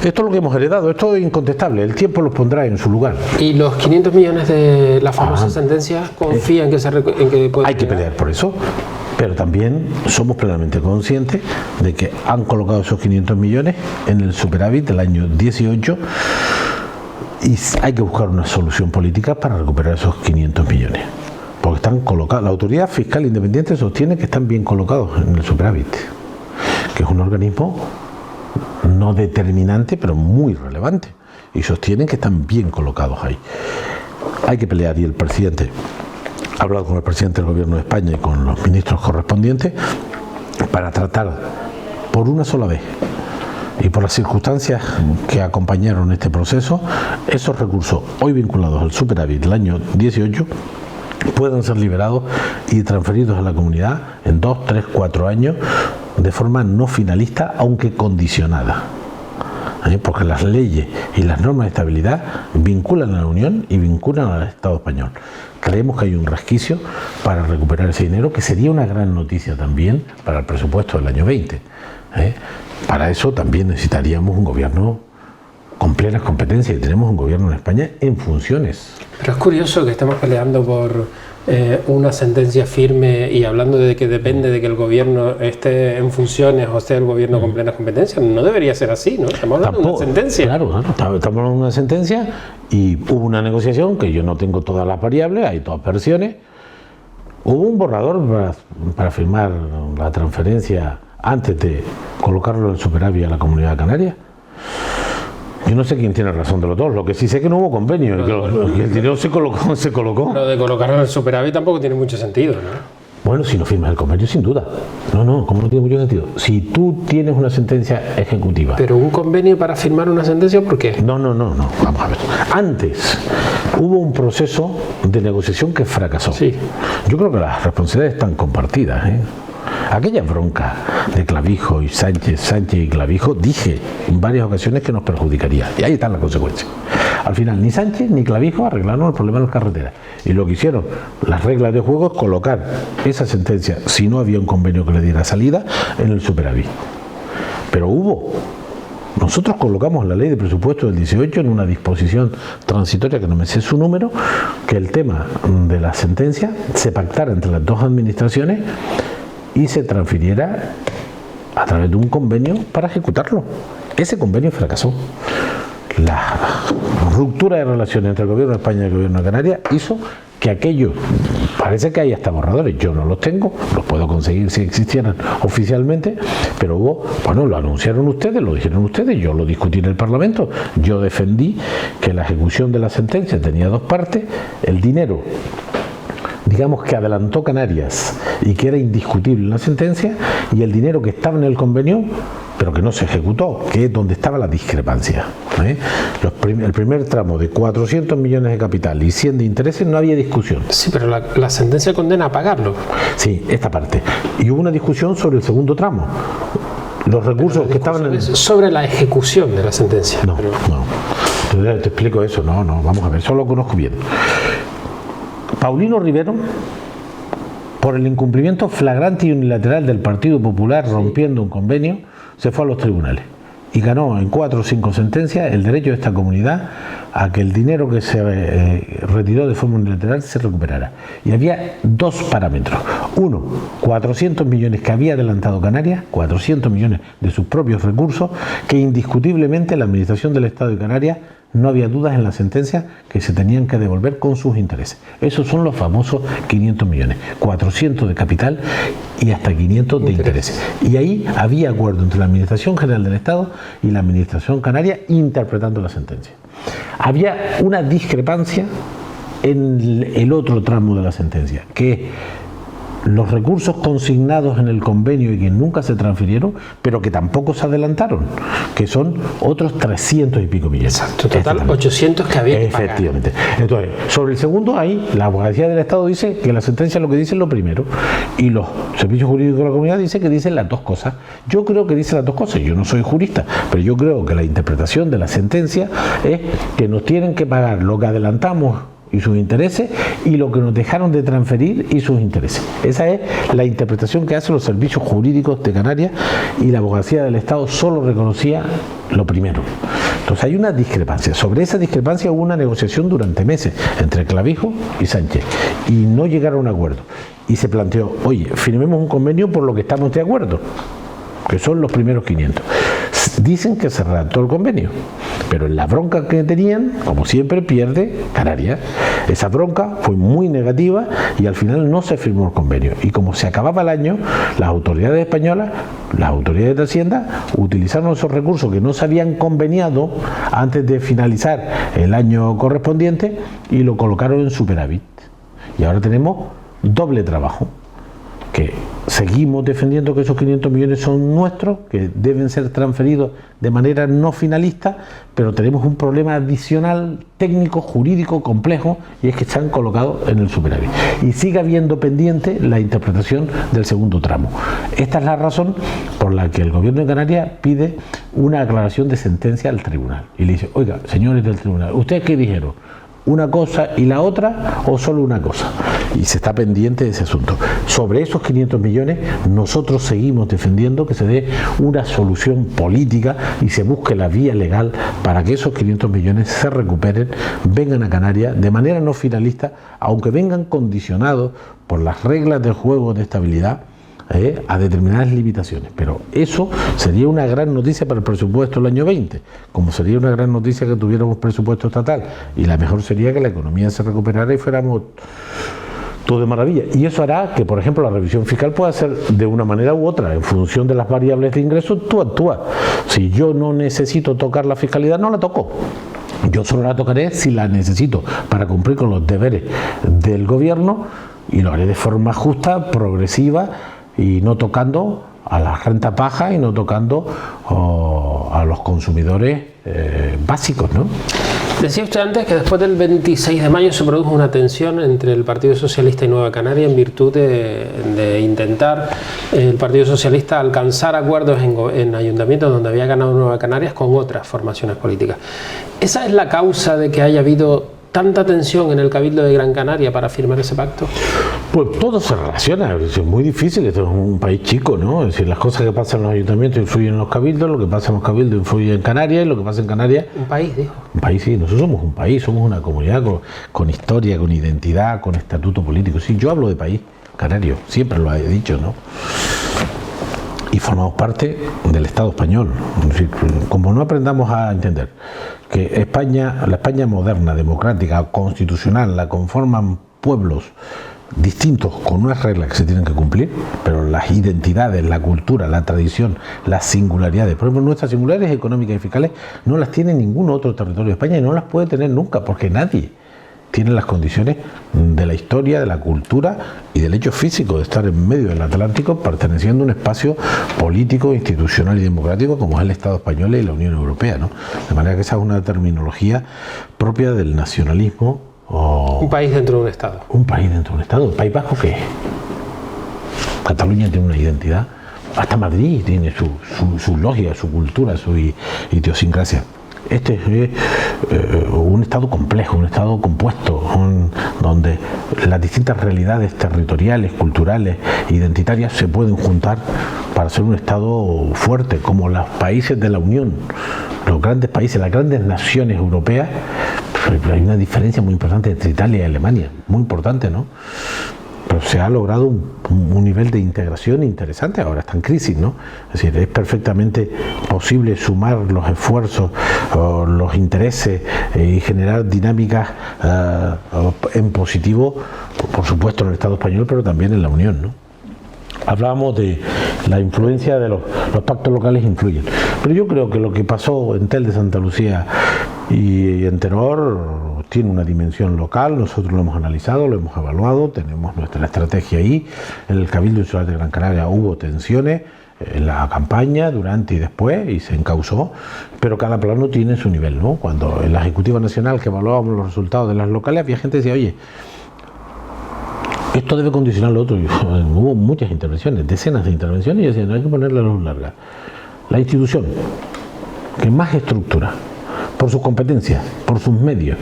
Esto es lo que hemos heredado, esto es incontestable, el tiempo los pondrá en su lugar. ¿Y los 500 millones de la famosa sentencia confían en que puede Hay que pelear por eso. Pero también somos plenamente conscientes de que han colocado esos 500 millones en el superávit del año 18 y hay que buscar una solución política para recuperar esos 500 millones. Porque están colocados, la Autoridad Fiscal Independiente sostiene que están bien colocados en el superávit, que es un organismo no determinante, pero muy relevante, y sostienen que están bien colocados ahí. Hay que pelear y el presidente ha hablado con el presidente del Gobierno de España y con los ministros correspondientes para tratar por una sola vez y por las circunstancias que acompañaron este proceso, esos recursos hoy vinculados al superávit del año 18 puedan ser liberados y transferidos a la comunidad en 2, 3, 4 años de forma no finalista, aunque condicionada. Porque las leyes y las normas de estabilidad vinculan a la Unión y vinculan al Estado español. Creemos que hay un resquicio para recuperar ese dinero, que sería una gran noticia también para el presupuesto del año 20. Para eso también necesitaríamos un gobierno con plenas competencias, y tenemos un gobierno en España en funciones. Pero es curioso que estemos peleando por una sentencia firme y hablando de que depende de que el gobierno esté en funciones o esté el gobierno con plenas competencias. No debería ser así, ¿no? Estamos hablando de una sentencia. Claro, estamos hablando de una sentencia y hubo una negociación que yo no tengo todas las variables, hay todas versiones. Hubo un borrador para firmar la transferencia antes de colocarlo en el superávit a la Comunidad Canaria. Yo no sé quién tiene razón de los dos, lo que sí sé que no hubo convenio, que el dinero se colocó. Lo de colocarlo en el superávit tampoco tiene mucho sentido, ¿no? Bueno, si no firmas el convenio, sin duda. No, ¿cómo no tiene mucho sentido? Si tú tienes una sentencia ejecutiva... ¿Pero un convenio para firmar una sentencia, por qué? No, vamos a ver. Antes hubo un proceso de negociación que fracasó. Sí. Yo creo que las responsabilidades están compartidas, Aquella bronca de Clavijo y Sánchez y Clavijo, dije en varias ocasiones que nos perjudicaría. Y ahí están las consecuencias. Al final, ni Sánchez ni Clavijo arreglaron el problema de las carreteras. Y lo que hicieron las reglas de juego es colocar esa sentencia, si no había un convenio que le diera salida, en el superávit. Pero nosotros colocamos la ley de presupuesto del 18 en una disposición transitoria, que no me sé su número, que el tema de la sentencia se pactara entre las dos administraciones y se transfiriera a través de un convenio para ejecutarlo. Ese convenio fracasó. La ruptura de relaciones entre el gobierno de España y el gobierno de Canarias hizo que aquello, parece que hay hasta borradores, yo no los tengo, los puedo conseguir si existieran oficialmente, pero lo anunciaron ustedes, lo dijeron ustedes, yo lo discutí en el Parlamento, yo defendí que la ejecución de la sentencia tenía dos partes, el dinero, digamos, que adelantó Canarias y que era indiscutible en la sentencia, y el dinero que estaba en el convenio pero que no se ejecutó, que es donde estaba la discrepancia. El primer tramo de 400 millones de capital y 100 de intereses no había discusión. Sí, pero la sentencia condena a pagarlo. Sí, esta parte. Y hubo una discusión sobre el segundo tramo. Los recursos que estaban sobre la ejecución de la sentencia. No. Te explico eso. No, vamos a ver, eso lo conozco bien. Paulino Rivero, por el incumplimiento flagrante y unilateral del Partido Popular rompiendo un convenio, se fue a los tribunales y ganó en 4 o 5 sentencias el derecho de esta comunidad a que el dinero que se retiró de forma unilateral se recuperara. Y había dos parámetros. Uno, 400 millones que había adelantado Canarias, 400 millones de sus propios recursos, que indiscutiblemente la Administración del Estado de Canarias, no había dudas en la sentencia, que se tenían que devolver con sus intereses. Esos son los famosos 500 millones, 400 de capital y hasta 500 de intereses. Y ahí había acuerdo entre la Administración General del Estado y la Administración Canaria interpretando la sentencia. Había una discrepancia en el otro tramo de la sentencia, que los recursos consignados en el convenio y que nunca se transfirieron, pero que tampoco se adelantaron, que son otros 300 y pico millones. Exacto, total 800 que había que pagar. Efectivamente. Entonces, sobre el segundo, ahí la abogacía del Estado dice que la sentencia lo que dice es lo primero, y los servicios jurídicos de la comunidad dicen que dicen las dos cosas. Yo creo que dicen las dos cosas, yo no soy jurista, pero yo creo que la interpretación de la sentencia es que nos tienen que pagar lo que adelantamos y sus intereses, y lo que nos dejaron de transferir y sus intereses. Esa es la interpretación que hacen los servicios jurídicos de Canarias, y la abogacía del Estado solo reconocía lo primero. Entonces hay una discrepancia. Sobre esa discrepancia hubo una negociación durante meses entre Clavijo y Sánchez, y no llegaron a un acuerdo. Y se planteó, oye, firmemos un convenio por lo que estamos de acuerdo, que son los primeros 500. Dicen que se redactó el convenio, pero en la bronca que tenían, como siempre, pierde Canarias. Esa bronca fue muy negativa y al final no se firmó el convenio. Y como se acababa el año, las autoridades españolas, las autoridades de Hacienda, utilizaron esos recursos que no se habían conveniado antes de finalizar el año correspondiente y lo colocaron en superávit. Y ahora tenemos doble trabajo, que seguimos defendiendo que esos 500 millones son nuestros, que deben ser transferidos de manera no finalista, pero tenemos un problema adicional técnico, jurídico, complejo, y es que están colocados en el superávit. Y sigue habiendo pendiente la interpretación del segundo tramo. Esta es la razón por la que el Gobierno de Canarias pide una aclaración de sentencia al tribunal. Y le dice, oiga, señores del tribunal, ¿ustedes qué dijeron? ¿Una cosa y la otra o solo una cosa? Y se está pendiente de ese asunto. Sobre esos 500 millones nosotros seguimos defendiendo que se dé una solución política y se busque la vía legal para que esos 500 millones se recuperen, vengan a Canarias de manera no finalista, aunque vengan condicionados por las reglas del juego de estabilidad a determinadas limitaciones, pero eso sería una gran noticia para el presupuesto del año 20, como sería una gran noticia que tuviéramos presupuesto estatal, y la mejor sería que la economía se recuperara y fuéramos todo de maravilla, y eso hará que, por ejemplo, la revisión fiscal pueda ser de una manera u otra, en función de las variables de ingresos. Tú actúas. Si yo no necesito tocar la fiscalidad, no la toco. Yo solo la tocaré si la necesito para cumplir con los deberes del gobierno, y lo haré de forma justa, progresiva, y no tocando a la renta baja y no tocando a los consumidores básicos, ¿no? Decía usted antes que después del 26 de mayo se produjo una tensión entre el Partido Socialista y Nueva Canaria en virtud de intentar el Partido Socialista alcanzar acuerdos en ayuntamientos donde había ganado Nueva Canarias con otras formaciones políticas. ¿Esa es la causa de que haya habido tanta tensión en el Cabildo de Gran Canaria para firmar ese pacto? Pues todo se relaciona, es muy difícil, esto es un país chico, ¿no? Es decir, las cosas que pasan en los ayuntamientos influyen en los cabildos, lo que pasa en los cabildos influye en Canarias, y lo que pasa en Canarias... Un país, dijo. Un país, sí, nosotros somos un país, somos una comunidad con historia, con identidad, con estatuto político. Sí, yo hablo de país canario, siempre lo he dicho, ¿no? Y formamos parte del Estado español. Es decir, como no aprendamos a entender que España, la España moderna, democrática, constitucional, la conforman pueblos distintos con unas reglas que se tienen que cumplir, pero las identidades, la cultura, la tradición, las singularidades, por ejemplo, nuestras singularidades económicas y fiscales no las tiene ningún otro territorio de España y no las puede tener nunca, porque nadie tiene las condiciones de la historia, de la cultura y del hecho físico de estar en medio del Atlántico, perteneciendo a un espacio político, institucional y democrático como es el Estado español y la Unión Europea, ¿no? De manera que esa es una terminología propia del nacionalismo. Un país dentro de un Estado. Un país dentro de un Estado. ¿El País Vasco qué es? Cataluña tiene una identidad. Hasta Madrid tiene su lógica, su cultura, su idiosincrasia. Este es un Estado complejo, un Estado compuesto, donde las distintas realidades territoriales, culturales, identitarias se pueden juntar para ser un Estado fuerte, como los países de la Unión, los grandes países, las grandes naciones europeas. Hay una diferencia muy importante entre Italia y Alemania, muy importante, ¿no? Pero se ha logrado un nivel de integración interesante, ahora está en crisis, ¿no? Es decir, es perfectamente posible sumar los esfuerzos, los intereses y generar dinámicas en positivo, por supuesto en el Estado español, pero también en la Unión, ¿no? Hablábamos de la influencia de los pactos locales influyen, pero yo creo que lo que pasó en Tel de Santa Lucía y en Tenor tiene una dimensión local, nosotros lo hemos analizado, lo hemos evaluado, tenemos nuestra estrategia ahí. En el Cabildo Insular de Gran Canaria hubo tensiones en la campaña, durante y después, y se encausó, pero cada plano tiene su nivel, ¿no? Cuando en la Ejecutiva Nacional, que evaluábamos los resultados de las locales, había gente que decía, oye, esto debe condicionar lo otro. Y hubo muchas intervenciones, decenas de intervenciones, y decían, no hay que ponerle la luz larga. La institución que más estructura, por sus competencias, por sus medios,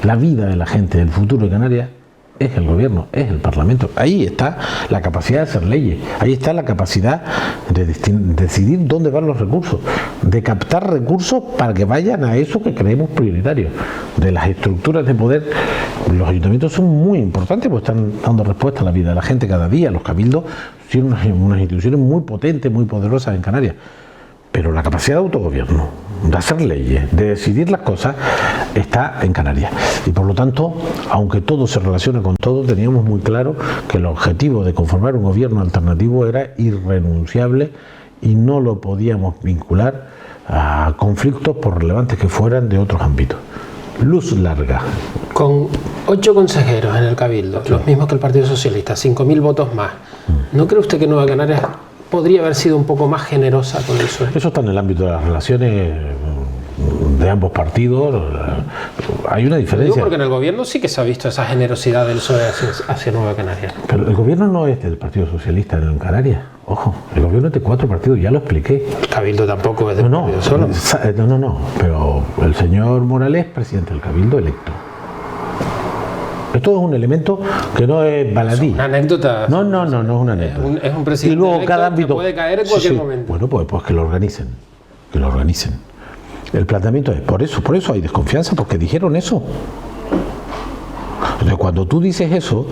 la vida de la gente, el futuro de Canarias, es el gobierno, es el Parlamento. Ahí está la capacidad de hacer leyes, ahí está la capacidad de decidir dónde van los recursos, de captar recursos para que vayan a eso que creemos prioritario. De las estructuras de poder, los ayuntamientos son muy importantes porque están dando respuesta a la vida de la gente cada día. Los cabildos tienen unas instituciones muy potentes, muy poderosas en Canarias. Pero la capacidad de autogobierno, de hacer leyes, de decidir las cosas, está en Canarias. Y por lo tanto, aunque todo se relaciona con todo, teníamos muy claro que el objetivo de conformar un gobierno alternativo era irrenunciable y no lo podíamos vincular a conflictos, por relevantes que fueran, de otros ámbitos. Luz larga. Con 8 consejeros en el Cabildo, los mismos que el Partido Socialista, 5.000 votos más. ¿No cree usted que Nueva Canarias podría haber sido un poco más generosa con el PSOE? Eso está en el ámbito de las relaciones de ambos partidos. Hay una diferencia. Digo porque en el gobierno sí que se ha visto esa generosidad del PSOE hacia Nueva Canarias. Pero el gobierno no es del Partido Socialista en Canarias. Ojo, el gobierno es de 4 partidos, ya lo expliqué. El Cabildo tampoco es del partido solo. No, pero el señor Morales es presidente del Cabildo electo. Esto es un elemento que no es baladí. Es una anécdota. No es una anécdota. Es un presidente y luego electo cada ámbito que puede caer en cualquier momento. Bueno, pues que lo organicen. Que lo organicen. El planteamiento es, por eso hay desconfianza, porque dijeron eso. Entonces, cuando tú dices eso,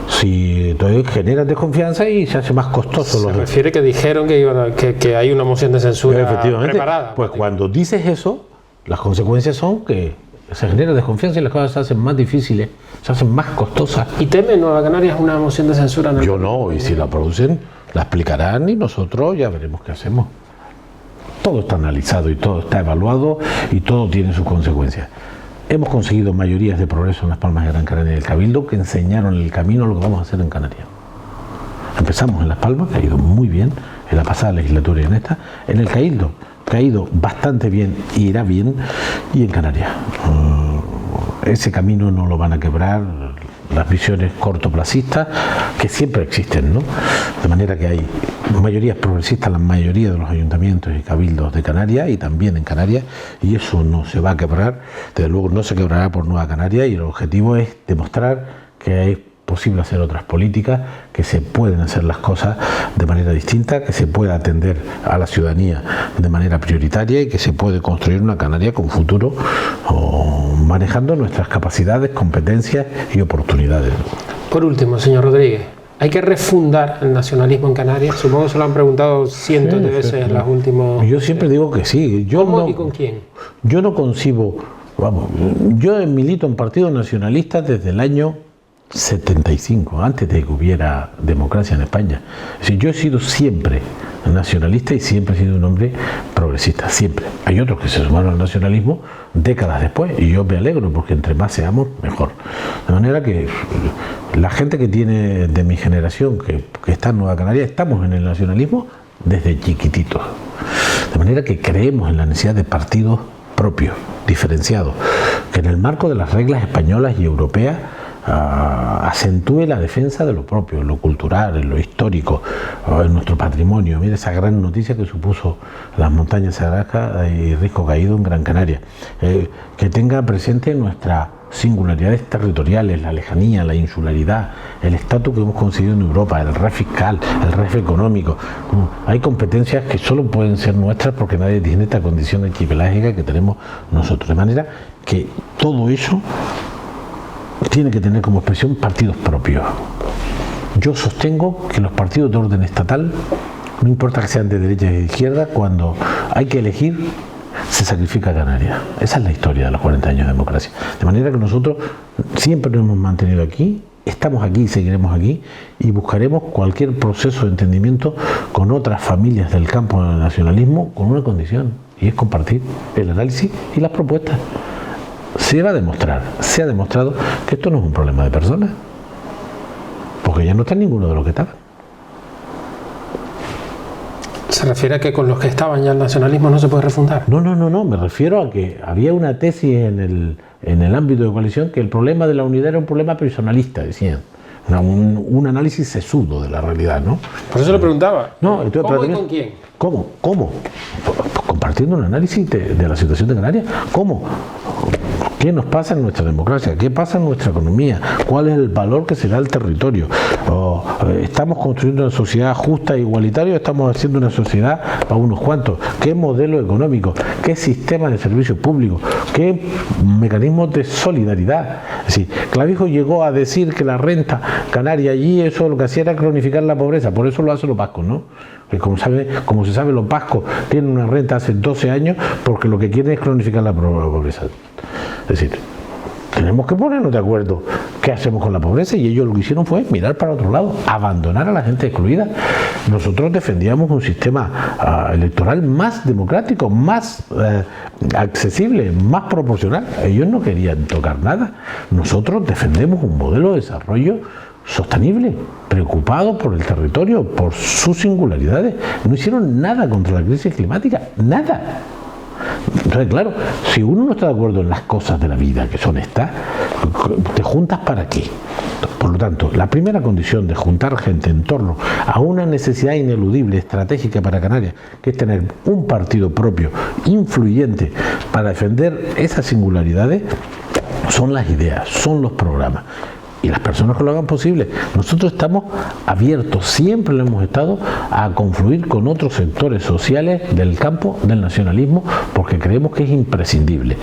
si entonces generas desconfianza y se hace más costoso. Se refiere que dijeron que hay una moción de censura preparada. Pues cuando dices eso, las consecuencias son que se genera desconfianza y las cosas se hacen más difíciles, se hacen más costosas. ¿Y teme Nueva Canarias una moción de censura? Yo no, y si la producen, la explicarán y nosotros ya veremos qué hacemos. Todo está analizado y todo está evaluado y todo tiene sus consecuencias. Hemos conseguido mayorías de progreso en Las Palmas de Gran Canaria y el Cabildo que enseñaron el camino a lo que vamos a hacer en Canarias. Empezamos en Las Palmas, que ha ido muy bien, en la pasada legislatura y en esta, en el Cabildo, que ha ido bastante bien y irá bien, y en Canarias. Ese camino no lo van a quebrar las visiones cortoplacistas que siempre existen, ¿no? De manera que hay mayorías progresistas en la mayoría de los ayuntamientos y cabildos de Canarias y también en Canarias, y eso no se va a quebrar, desde luego no se quebrará por Nueva Canarias, y el objetivo es demostrar que es posible hacer otras políticas, que se pueden hacer las cosas de manera distinta, que se puede atender a la ciudadanía de manera prioritaria y que se puede construir una Canaria con futuro, manejando nuestras capacidades, competencias y oportunidades. Por último, señor Rodríguez, ¿hay que refundar el nacionalismo en Canarias? Supongo que se lo han preguntado cientos de veces en las últimas... Yo siempre digo que sí. ¿Cómo y con quién? Yo no concibo... yo milito en partidos nacionalistas desde el año 75, antes de que hubiera democracia en España. Es decir, yo he sido siempre nacionalista y siempre he sido un hombre progresista, siempre. Hay otros que se sumaron al nacionalismo décadas después y yo me alegro porque entre más seamos, mejor. De manera que la gente que tiene de mi generación, que está en Nueva Canaria, estamos en el nacionalismo desde chiquititos. De manera que creemos en la necesidad de partidos propios, diferenciados, que en el marco de las reglas españolas y europeas acentúe la defensa de lo propio, en lo cultural, en lo histórico, en nuestro patrimonio. Mira esa gran noticia que supuso las montañas Sagrasca y Risco Caído en Gran Canaria. Que tenga presente nuestras singularidades territoriales, la lejanía, la insularidad, el estatus que hemos conseguido en Europa, el red fiscal, el red económico. Hay competencias que solo pueden ser nuestras porque nadie tiene esta condición archipelágica que tenemos nosotros. De manera que todo eso tiene que tener como expresión partidos propios. Yo sostengo que los partidos de orden estatal, no importa que sean de derecha y de izquierda, cuando hay que elegir, se sacrifica Canarias. Esa es la historia de los 40 años de democracia. De manera que nosotros siempre nos hemos mantenido aquí, estamos aquí y seguiremos aquí, y buscaremos cualquier proceso de entendimiento con otras familias del campo del nacionalismo con una condición, y es compartir el análisis y las propuestas. Se va a demostrar, se ha demostrado que esto no es un problema de personas, porque ya no está ninguno de los que estaban. ¿Se refiere a que con los que estaban ya el nacionalismo no se puede refundar? No, me refiero a que había una tesis en el ámbito de coalición que el problema de la unidad era un problema personalista, decían. Un análisis sesudo de la realidad, ¿no? Por eso le preguntaba. No, entonces, ¿Cómo y con quién? ¿Cómo? Pues compartiendo un análisis de la situación de Canarias. ¿Cómo? ¿Qué nos pasa en nuestra democracia? ¿Qué pasa en nuestra economía? ¿Cuál es el valor que se da al territorio? ¿Estamos construyendo una sociedad justa e igualitaria o estamos haciendo una sociedad para unos cuantos? ¿Qué modelo económico? ¿Qué sistema de servicios públicos? ¿Qué mecanismos de solidaridad? Es decir, Clavijo llegó a decir que la renta canaria allí, eso lo que hacía era cronificar la pobreza. Por eso lo hacen los vascos, ¿no? Que como se sabe, los vascos tienen una renta hace 12 años porque lo que quieren es cronificar la pobreza. Es decir, tenemos que ponernos de acuerdo qué hacemos con la pobreza, y ellos lo que hicieron fue mirar para otro lado, abandonar a la gente excluida. Nosotros defendíamos un sistema electoral más democrático, más accesible, más proporcional. Ellos no querían tocar nada. Nosotros defendemos un modelo de desarrollo sostenible, preocupados por el territorio, por sus singularidades. No hicieron nada contra la crisis climática, nada. Entonces, claro, si uno no está de acuerdo en las cosas de la vida, que son estas, ¿te juntas para qué? Por lo tanto, la primera condición de juntar gente en torno a una necesidad ineludible, estratégica para Canarias, que es tener un partido propio, influyente, para defender esas singularidades, son las ideas, son los programas. Y las personas que lo hagan posible. Nosotros estamos abiertos, siempre lo hemos estado, a confluir con otros sectores sociales del campo del nacionalismo, porque creemos que es imprescindible.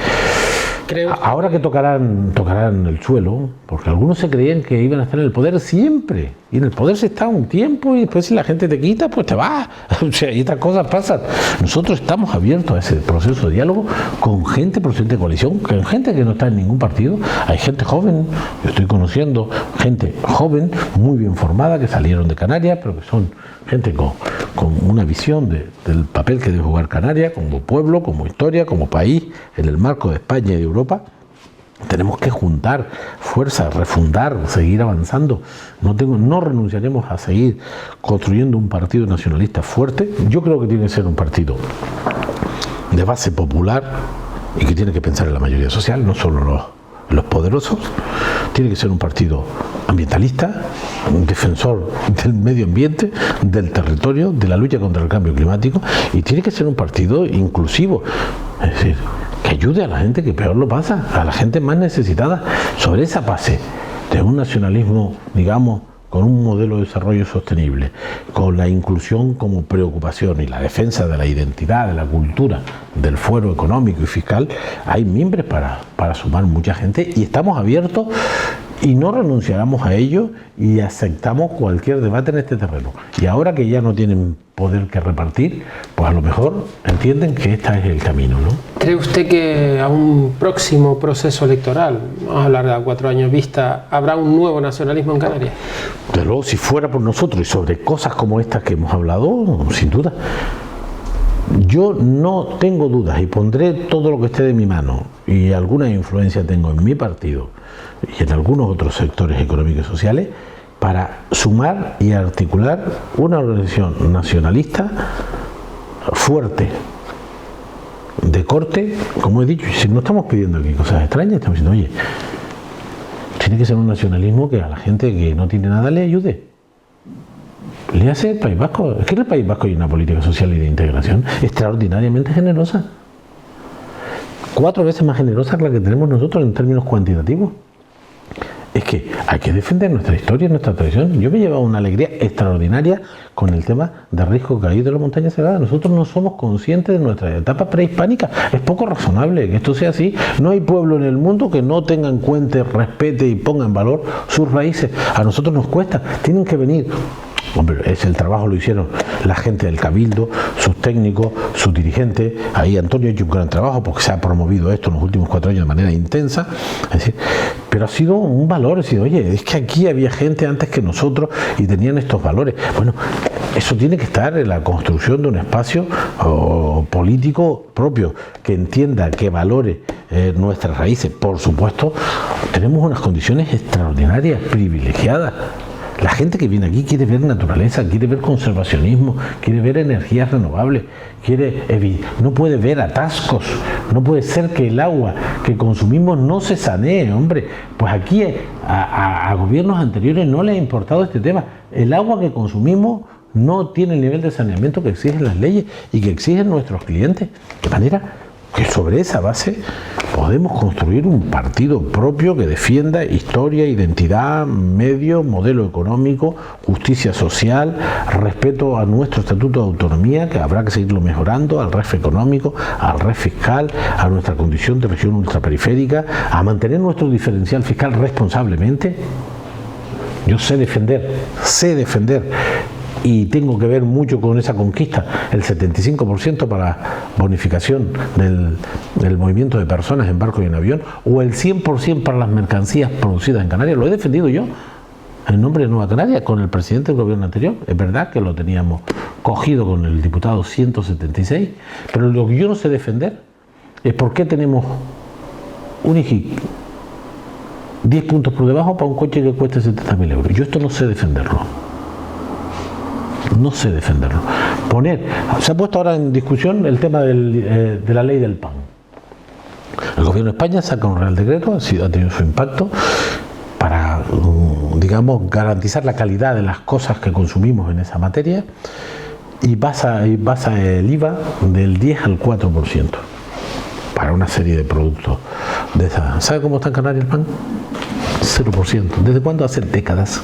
Ahora que tocarán el suelo, porque algunos se creían que iban a estar en el poder siempre, y en el poder se está un tiempo y después si la gente te quita, pues te vas. O sea, y estas cosas pasan. Nosotros estamos abiertos a ese proceso de diálogo con gente procedente de coalición, con gente que no está en ningún partido. Hay gente joven, yo estoy conociendo gente joven, muy bien formada, que salieron de Canarias, pero que son gente con una visión del papel que debe jugar Canarias como pueblo, como historia, como país, en el marco de España y de Europa. Tenemos que juntar fuerzas, refundar, seguir avanzando. No renunciaremos a seguir construyendo un partido nacionalista fuerte. Yo creo que tiene que ser un partido de base popular y que tiene que pensar en la mayoría social, no solo los poderosos. Tiene que ser un partido ambientalista, un defensor del medio ambiente, del territorio, de la lucha contra el cambio climático, y tiene que ser un partido inclusivo, es decir, que ayude a la gente que peor lo pasa, a la gente más necesitada, sobre esa base de un nacionalismo, digamos, con un modelo de desarrollo sostenible, con la inclusión como preocupación y la defensa de la identidad, de la cultura, del fuero económico y fiscal. Hay mimbres para sumar mucha gente y estamos abiertos y no renunciaremos a ello y aceptamos cualquier debate en este terreno. Y ahora que ya no tienen poder que repartir, pues a lo mejor entienden que este es el camino, ¿no? ¿Cree usted que a un próximo proceso electoral, vamos a hablar de a 4 años vista, habrá un nuevo nacionalismo en Canarias? De luego, si fuera por nosotros y sobre cosas como estas que hemos hablado, sin duda. Yo no tengo dudas y pondré todo lo que esté de mi mano, y alguna influencia tengo en mi partido y en algunos otros sectores económicos y sociales, para sumar y articular una organización nacionalista fuerte, de corte, como he dicho. Si no estamos pidiendo aquí cosas extrañas, estamos diciendo, oye, tiene que ser un nacionalismo que a la gente que no tiene nada le ayude. Le hace el País Vasco. Es que en el País Vasco hay una política social y de integración extraordinariamente generosa. 4 veces más generosa que la que tenemos nosotros en términos cuantitativos. Es que hay que defender nuestra historia, nuestra tradición. Yo me he llevado una alegría extraordinaria con el tema de Risco Caído de la Montaña Sagrada. Nosotros no somos conscientes de nuestra etapa prehispánica. Es poco razonable que esto sea así. No hay pueblo en el mundo que no tenga en cuenta, respete y ponga en valor sus raíces. A nosotros nos cuesta. Tienen que venir. Hombre, el trabajo lo hicieron la gente del Cabildo, sus técnicos, sus dirigentes. Ahí Antonio ha hecho un gran trabajo porque se ha promovido esto en los últimos 4 años de manera intensa. Es decir, pero ha sido un valor. Es decir, oye, es que aquí había gente antes que nosotros y tenían estos valores. Bueno, eso tiene que estar en la construcción de un espacio político propio, que entienda, que valore nuestras raíces. Por supuesto, tenemos unas condiciones extraordinarias, privilegiadas. La gente que viene aquí quiere ver naturaleza, quiere ver conservacionismo, quiere ver energías renovables, no puede ver atascos, no puede ser que el agua que consumimos no se sanee, hombre. Pues aquí a gobiernos anteriores no les ha importado este tema. El agua que consumimos no tiene el nivel de saneamiento que exigen las leyes y que exigen nuestros clientes. De manera que sobre esa base podemos construir un partido propio que defienda historia, identidad, medio, modelo económico, justicia social, respeto a nuestro estatuto de autonomía, que habrá que seguirlo mejorando, al REF económico, al REF fiscal, a nuestra condición de región ultraperiférica, a mantener nuestro diferencial fiscal responsablemente. Yo sé defender. Y tengo que ver mucho con esa conquista, el 75% para bonificación del movimiento de personas en barco y en avión, o el 100% para las mercancías producidas en Canarias. Lo he defendido yo en nombre de Nueva Canarias con el presidente del gobierno anterior. Es verdad que lo teníamos cogido con el diputado 176, pero lo que yo no sé defender es por qué tenemos un IGIC 10 puntos por debajo para un coche que cueste 70.000 euros. Yo esto no sé defenderlo. No sé defenderlo. Se ha puesto ahora en discusión el tema de la ley del pan. El gobierno de España saca un real decreto, ha tenido su impacto, para, digamos, garantizar la calidad de las cosas que consumimos en esa materia, y basa el IVA del 10 al 4% para una serie de productos de esa. ¿Sabe cómo está en Canarias el pan? 0%. ¿Desde cuándo? Hace décadas.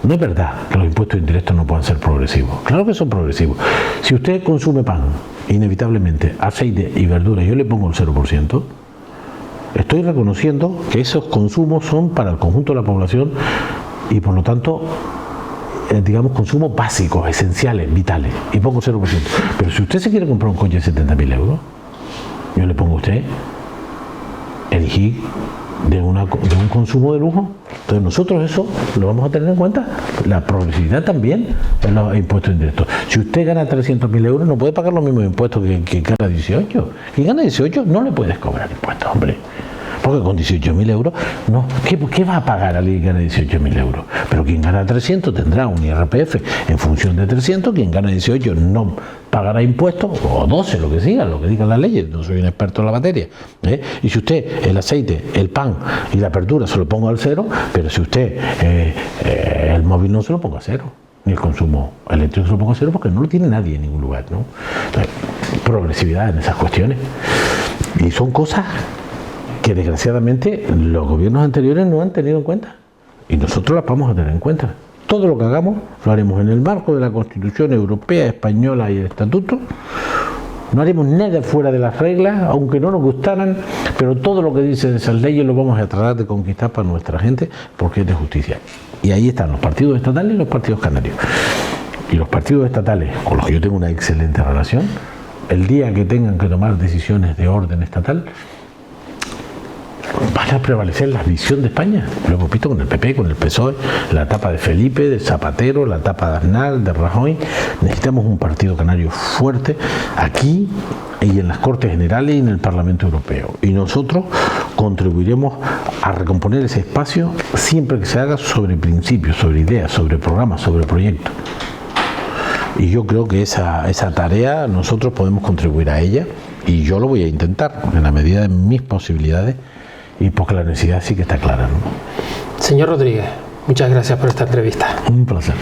No es verdad que los impuestos indirectos no puedan ser progresivos. Claro que son progresivos. Si usted consume pan, inevitablemente, aceite y verduras, yo le pongo el 0%, estoy reconociendo que esos consumos son para el conjunto de la población y por lo tanto, digamos, consumos básicos, esenciales, vitales, y pongo 0%. Pero si usted se quiere comprar un coche de 70.000 euros, yo le pongo a usted elegir de un consumo de lujo. Entonces nosotros eso lo vamos a tener en cuenta, la progresividad también en los impuestos indirectos. Si usted gana 300.000 euros no puede pagar los mismos impuestos que gana 18. Quien gana 18 no le puedes cobrar impuestos, hombre. Porque con 18.000 euros, no. ¿Qué va a pagar alguien que gana 18.000 euros? Pero quien gana 300 tendrá un IRPF en función de 300, quien gana 18 no pagará impuestos, o 12, lo que digan las leyes, no soy un experto en la materia. Y si usted el aceite, el pan y la verdura se lo pongo al 0, pero si usted el móvil no se lo ponga a 0, ni el consumo eléctrico se lo ponga a 0, porque no lo tiene nadie en ningún lugar, ¿no? Entonces, progresividad en esas cuestiones. Y son cosas que desgraciadamente los gobiernos anteriores no han tenido en cuenta, y nosotros las vamos a tener en cuenta. Todo lo que hagamos lo haremos en el marco de la Constitución Europea, Española y el Estatuto. No haremos nada fuera de las reglas, aunque no nos gustaran, pero todo lo que dicen esas leyes lo vamos a tratar de conquistar para nuestra gente, porque es de justicia. Y ahí están los partidos estatales y los partidos canarios. Y los partidos estatales, con los que yo tengo una excelente relación, el día que tengan que tomar decisiones de orden estatal, van a prevalecer la visión de España. Lo hemos visto con el PP, con el PSOE, la etapa de Felipe, de Zapatero, la etapa de Aznar, de Rajoy. Necesitamos un partido canario fuerte aquí y en las Cortes Generales y en el Parlamento Europeo. Y nosotros contribuiremos a recomponer ese espacio siempre que se haga sobre principios, sobre ideas, sobre programas, sobre proyectos. Y yo creo que esa tarea nosotros podemos contribuir a ella, y yo lo voy a intentar en la medida de mis posibilidades, y porque la necesidad sí que está clara, ¿no? Señor Rodríguez, muchas gracias por esta entrevista. Un placer.